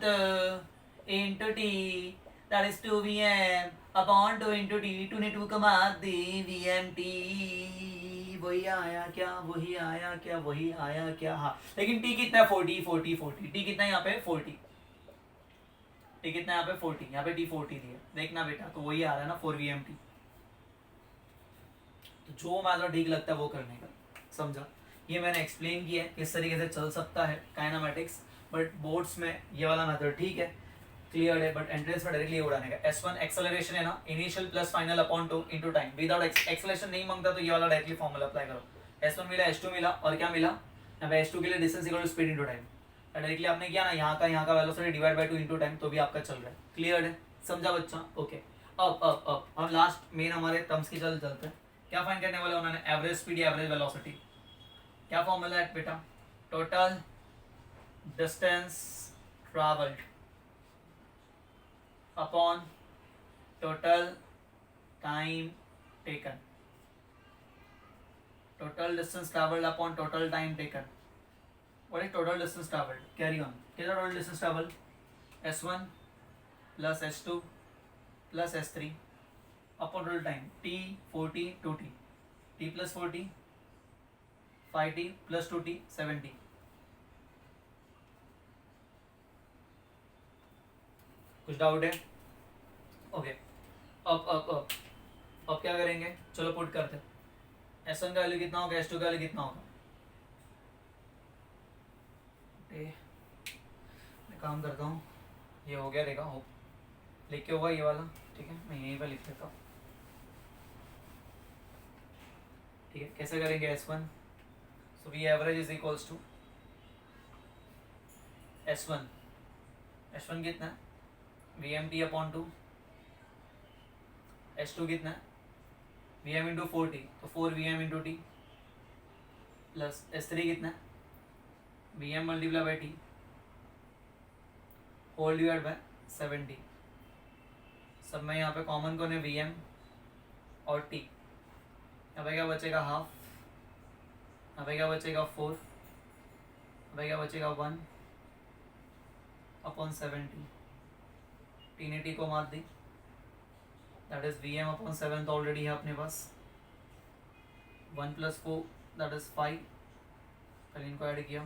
into T that is 2vm upon 2 into T, 2 ने 2 कमा दी vmt। वही आया क्या, वही आया क्या, वही आया क्या? हाँ, लेकिन t कितना है 40 40 40, t कितना है यहाँ पे 40, t कितना है यहाँ पे 40, यहाँ पे t 40 दिया देखना बेटा, तो वही आ रहा है ना 4vmt। तो जो मतलब ठीक लगता है वो करने का, समझा? ये मैंने एक्सप्लेन किया है किस तरीके से चल सकता है काइनेमेटिक्स, बट बोर्ड्स में ये वाला मेथड ठीक है, क्लियर है, बट एंट्रेंस में डायरेक्टली उड़ाने का। S1 एक्सेलरेशन है ना, initial plus final upon 2 into time, without acceleration नहीं मांगता तो ये वाला डायरेक्टली फॉर्मूला अप्लाई करो। S1 मिला, S2 मिला, और क्या मिला यहाँ पे S2 के लिए distance equal to speed into time, directly आपने किया ना यहाँ का velocity divide by 2 into time, तो भी आपका चल रहा है। क्लियर है, समझा बच्चा? ओके, अब हम लास्ट मेन हमारे टर्म्स की चलते हैं। क्या फाइंड करने वाले उन्होंने? एवरेज स्पीड या एवरेज वेलोसिटी। क्या फॉर्मूला है बेटा? Total distance travelled upon total time taken, total distance traveled upon total time taken. What is total distance traveled? Carry on. What is the total distance traveled? S1 plus S2 plus S3 upon total time t 40 2t, t plus 40 5t plus 2t 7t। कुछ doubt है? Okay, अब क्या करेंगे? चलो put करते हैं। S1 का value कितना होगा, S2 का वैल्यू कितना होगा? मैं काम करता हूँ, ये हो गया देखा, हो लिख के होगा ये वाला, ठीक है, मैं यहीं पर लिख देता हूँ। ठीक है, कैसे करेंगे? S1 so we average is equals to S1 कितना है VMT अपॉन 2, S2 कितना है Vm इंटू 40, तो 4Vm into T, plus S3 कितना है Vm multiply by T whole divide by 70। सब में यहाँ पे कॉमन कौन है? Vm और टी। यहाँ पे क्या बचेगा? हाफ। यहाँ पे क्या बचेगा? 4। यहाँ पे क्या बचेगा? 1 अपॉन 70। टी ने टी को मार दी, दैट इज Vm अपॉन 7 तो ऑलरेडी है अपने पास। 1 प्लस 4 दैट इज 5, पहले इनको ऐड किया,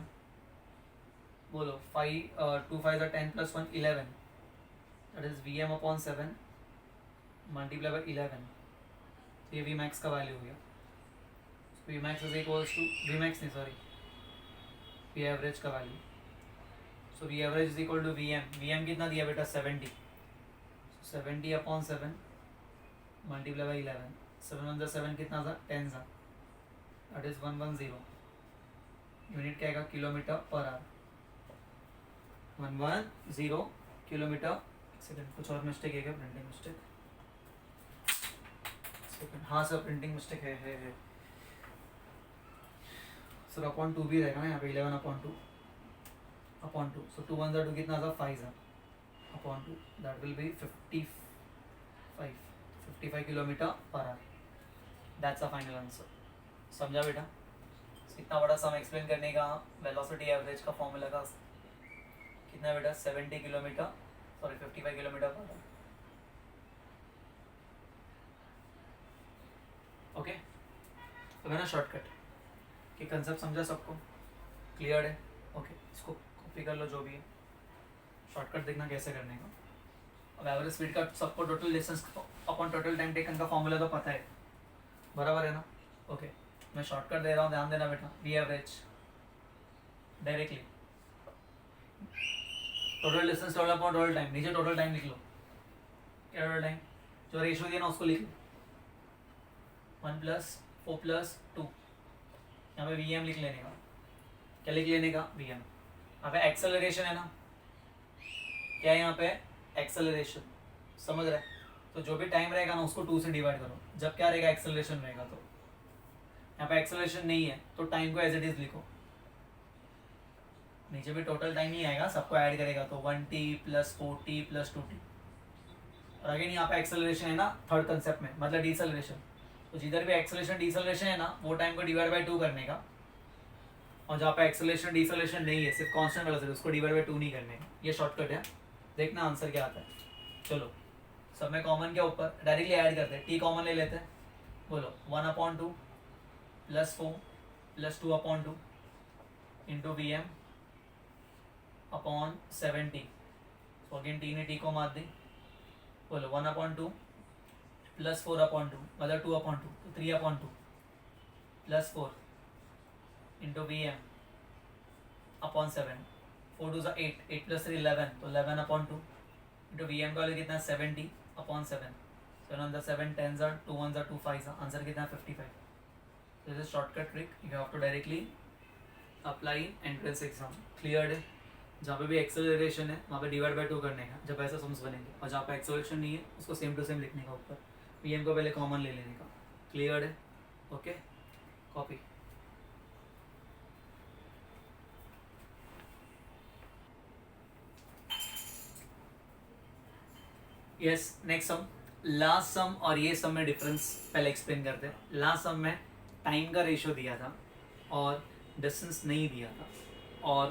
बोलो 5 2 5 10 plus 1 11, that is Vm upon 7 multiply by 11, ये Vmax का वैल्यू हो गया। Vmax is equals to Vmax नहीं सॉरी V एवरेज का value, so V average is equal to Vm कितना दिया बेटा? 70, 70 अपॉन 7 मल्टीप्लाई बाई 11, 7 1 जा 7 कितना था? 10 था, दैट इज 110। यूनिट क्या आएगा? Kilometre per hour. 110 kilometre. Second, कुछ और मिस्टेक है क्या? प्रिंटिंग मिस्टेक, सेकंड, हाँ सर प्रिंटिंग मिस्टेक है सर। अपॉन 2 भी रहेगा ना यहाँ पे, 11 अपॉन 2 सो 2 1 2 कितना था? 5 था upon 2, that will be 55 kilometre per hour. That's a final answer. समझा बेटा? इतना बड़ा सम एक्सप्लेन करने का वेलोसिटी एवरेज का फॉर्मूला का कितना बेटा? 70 kilometre sorry 55 kilometre per hour. Okay, तो है ना शॉर्टकट कि कंसेप्ट समझा सबको? क्लियर है? ओके, इसको कॉपी कर लो जो भी है, शॉर्टकट देखना कैसे करने का। अब एवरेज स्पीड का सबको total distance upon total time taken का फॉर्मूला तो पता है, बराबर है ना? ओके, मैं शॉर्टकट दे रहा हूँ, ध्यान देना बेटा। V average directly total distance total upon total time, नीचे टोटल टाइम लिख लो। क्या टोटल टाइम? जो रेशियो दिया ना उसको लिख लो, 1 प्लस 4 प्लस 2। यहाँ पे Vm लिख लेने का, क्या लिख लेने का? Vm। यहाँ पे एक्सेलरेशन है ना, क्या है यहाँ पे? एक्सेलरेशन, समझ रहे? तो जो भी टाइम रहेगा ना उसको 2 से डिवाइड करो, जब क्या रहेगा? एक्सेलरेशन रहेगा। तो यहाँ पे एक्सेलरेशन नहीं है तो टाइम को एज इट इज लिखो, नीचे भी टोटल टाइम ही आएगा, सबको ऐड करेगा तो 1t plus 4t plus 2t। और अगेन यहाँ पे एक्सेलरेशन है ना थर्ड कंसेप्ट में, मतलब डिसेलरेशन। तो जिधर भी एक्सेलरेशन डिसेलरेशन है ना वो टाइम को डिवाइड बाय 2 करने का, और जहाँ पे एक्सेलरेशन डिसेलेरेशन नहीं है, सिर्फ कांस्टेंट वेलोसिटी, उसको डिवाइड बाय 2 नहीं करने, ये शॉर्टकट है। देखना आंसर क्या आता है। चलो सब में कॉमन क्या ऊपर डायरेक्टली ऐड करते हैं, टी कॉमन ले लेते हैं। बोलो 1/2 plus 4 plus 2/2 into V M upon 70। तो अगेन टी ने टी को मार दी। बोलो 1/2 प्लस 4/2 मतलब 2/2 तो 3/2 plus 4 into V M upon 7। 4 2 8, 8 plus 3 11, तो 11/2 इंटू वी एम का वैल्यू कितना है 70/7। 7 7 10 2 1 2 5, आंसर कितना है 55। This is shortcut trick you have to directly apply entrance exam. Clear है? जहाँ पे भी एक्सेलरेशन है वहाँ पे डिवाइड बाय 2 करने का जब ऐसा सम्स बनेंगे, और जहाँ पे एक्सेलरेशन नहीं है उसको सेम टू सेम लिखने का ऊपर, वी एम को पहले कॉमन ले लेने का। क्लियर है? Okay, copy. Yes, next sum. Last sum और ये सम में डिफरेंस पहले एक्सप्लेन करते हैं। लास्ट सम में टाइम का रेशियो दिया था और डिस्टेंस नहीं दिया था, और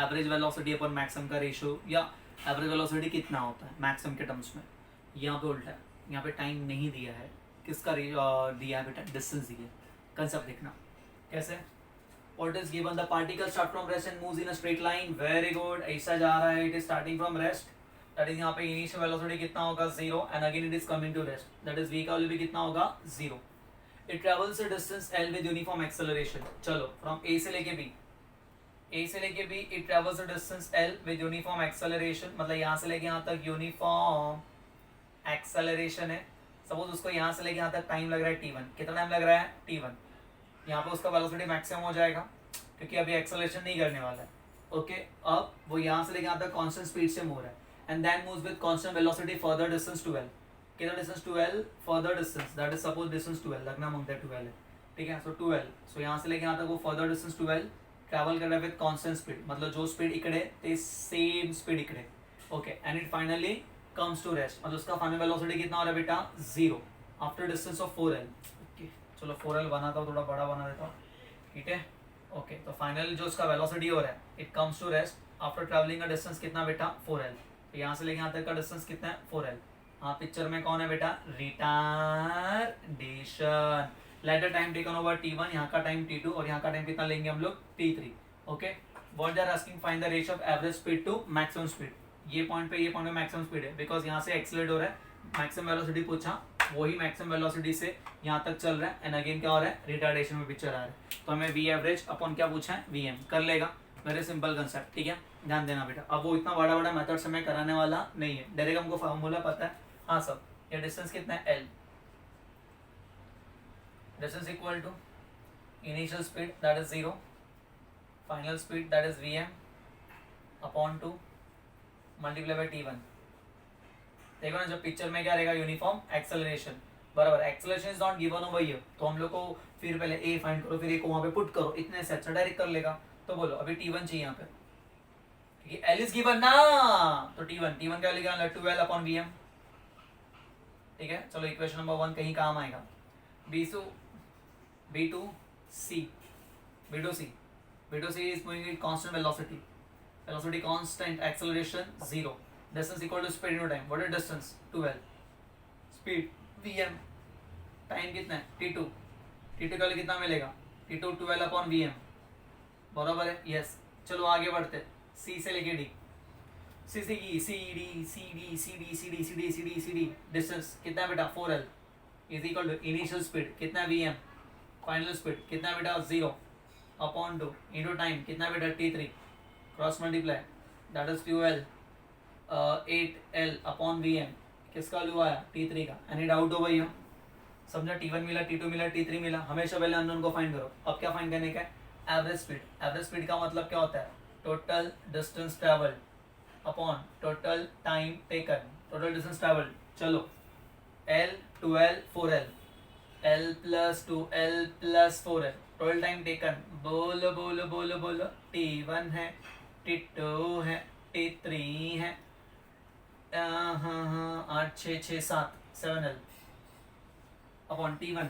एवरेज वेलोसिटी अपन मैक्सिमम का रेशियो या एवरेज वेलोसिटी कितना होता है मैक्सिमम के टर्म्स में। यहाँ पे उल्टा है, यहाँ पे टाइम नहीं दिया है, किसका दिया है बेटा, डिस्टेंस दिया है। कंसेप्ट देखना कैसे। What is given? The particle start from rest and moves in a straight line. Very good. ऐसा जा रहा है, it is starting from rest. That is यहाँ पे initial velocity कितना होगा 0 and again it is coming to rest. That is v का value भी कितना होगा 0. It travels a distance l with uniform acceleration. चलो from a से लेके b, a से लेके b it travels a distance l with uniform acceleration. मतलब यहाँ से लेके यहाँ तक uniform acceleration है। सपोज उसको यहाँ से लेके यहाँ तक टाइम लग रहा है t1। कितना टाइम लग रहा है t1। यहाँ पे उसका वेलोसिटी मैक्सिमम हो जाएगा क्योंकि अभी एक्सेलरेशन नहीं करने वाला है। ओके, अब वो यहाँ से लेके यहाँ तक कांस्टेंट स्पीड से मूव है and then moves with constant velocity further distance 12। कितना distance 12, further distance that is suppose distance 12 लगना मांगता है 12 है, ठीक है। सो 12, सो यहाँ से लेके यहाँ तक वो फर्दर डिस्टेंस 12 ट्रैवल कर रहा है विद कांस्टेंट स्पीड, मतलब जो स्पीड इकडे ते सेम स्पीड इकडे। Okay, and it finally comes to rest, मतलब उसका फाइनल वेलोसिटी कितना हो रहा है बेटा 0 आफ्टर डिस्टेंस ऑफ 4l। चलो 4l बनाता हूँ, थोड़ा बड़ा बना देता हूँ, ठीक है। ओके, तो फाइनल जो उसका वेलोसिटी हो रहा है it comes to rest after travelling का डिस्टेंस कितना बेटा 4l। तो यहाँ से लेके यहाँ तक का डिस्टेंस कितना है 4l। हाँ, पिक्चर में कौन है बेटा retardation. Let the time taken over t1, यहाँ का टाइम t2 और यहाँ का टाइम कितना लेंगे हम लोग t3। Okay, what they are asking find the ratio of average speed to maximum speed. ये पॉइंट पे मैक्सिमम स्पीड है बिकॉज यहाँ से एक्सीलरेट हो रहा है, मैक्सिमम वेलोसिटी पूछा, वही मैक्सिमम वेलोसिटी से यहाँ तक चल रहा है एंड अगेन क्या हो रहा है रिटार्डेशन में पिक्चर आ रहा है। तो हमें वी एवरेज अपन क्या पूछा है वी एम कर लेगा। वेरी सिंपल कंसेप्ट, ठीक है, ध्यान देना बेटा। अब वो इतना बड़ा बड़ा मेथड से मैं कराने वाला नहीं है, डायरेक्ट हमको फार्मूला पता है। हाँ सब, ये डिस्टेंस कितना है L, distance equal to initial speed that is 0, final speed that is v M upon 2 multiply by t1। देखो ना, जब पिक्चर में क्या रहेगा यूनिफॉर्म एक्सेलरेशन, बराबर। Acceleration is not given over here, तो हम लोग को फिर पहले ए फाइंड करो, फिर ए को वहां पे पुट करो, इतने से अच्छा डायरेक्ट कर लेगा। तो बोलो अभी t1 चाहिए यहाँ पे, क्योंकि एल इज गिवन ना, तो t1 क्या लिखा 12 अपॉन वी एम, ठीक है। चलो इक्वेशन नंबर 1 कहीं काम आएगा। B2C is moving with constant velocity constant, acceleration 0, distance equal to speed into time। what is distance 12, speed vm, time कितना है t2 का कितना मिलेगा t2 12 अपॉन vm, बराबर है। यस, चलो आगे बढ़ते, c से लेके d, सी से ई C D C D C D C D C D C D C D, distance कितना है बेटा 4l is equal to initial speed कितना vm, फाइनल स्पीड कितना बेटा 0 अपॉन 2 इंटू टाइम कितना बेटा t3, cross multiply that is 12 8l upon vm, किसका value आया t3 का। एनी डाउट हो भैया, समझा। t1 मिला, t2 मिला, t3 मिला, हमेशा पहले अननोन को फाइंड करो। अब क्या फाइंड करने का है एवरेज स्पीड। एवरेज स्पीड का मतलब क्या होता है total distance travelled upon total time taken, total distance travelled. चलो l 12 4l, l plus 2l plus 4l, total time taken बोलो बोलो बोलो बोलो, t1 है, t2 है, t3 है, हाँ 8 6 6 7 7l अपॉन t1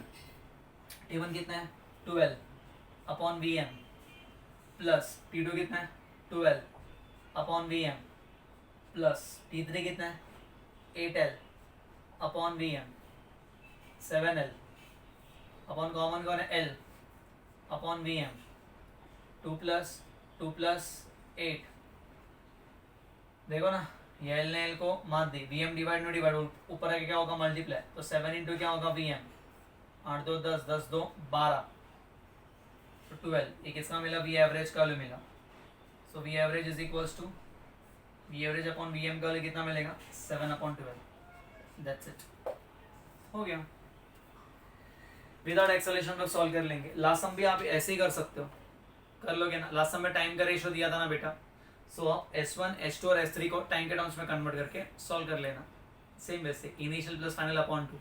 कितना है 12 अपॉन vm प्लस P2 कितना है 12 अपॉन VM प्लस P3 कितना है 8L upon VM 7L upon common कौन है L अपॉन VM 2 प्लस 8 देखो ना ये एल ने एल को मार दी VM डिवाइड में डिवाइड ऊपर आके क्या होगा मल्टीप्लाई तो 7 इंटू क्या होगा VM 8 2 10 10 2 12 तो 12 एक इसका मिला वी एवरेज का वैल्यू मिला so we average is equals to v average upon VM का वैल्यू कितना मिलेगा 7 अपॉन 12 दैट्स इट हो गया विदाउट एक्सेलेरेशन लोग सॉल्व कर लेंगे लास्ट सम भी आप ऐसे ही कर सकते हो कर लोगे ना लास्ट सम में टाइम का रेशियो दिया था ना बेटा सो आप S1 S2 और S3 को टाइम के टर्म्स में कन्वर्ट करके सॉल्व कर लेना सेम वैसे इनिशियल प्लस फाइनल अपॉन 2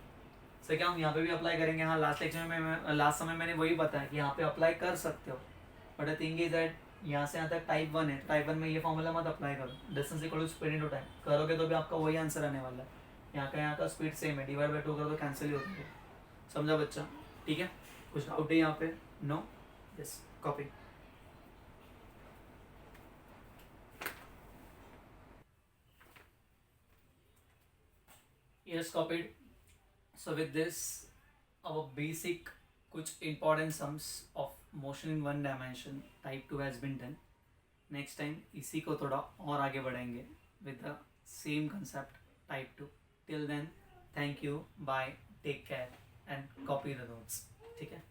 सो क्या हम यहाँ पे भी अप्लाई करेंगे हाँ लास्ट लेक्चर में लास्ट समय मैंने वही बताया कि यहाँ पे अप्लाई कर सकते हो but the thing is that यहाँ से यहाँ तक टाइप 1 है टाइप 1 में ये फॉर्मूला मत अप्लाई करो distance equal to speed into time करोगे तो भी आपका वही आंसर आने वाला है यहाँ का स्पीड सेम है डिवाइड बाई 2 करो तो कैंसिल ही होता है समझा बच्चा ठीक है कुछ डाउट है यहाँ पे no yes copy yes copied so with this our basic कुछ important sums of motion in one dimension type 2 has been done next time इसी को थोड़ा और आगे बढ़ाएंगे with the same concept type 2 till then thank you bye take care and copy the notes ठीक है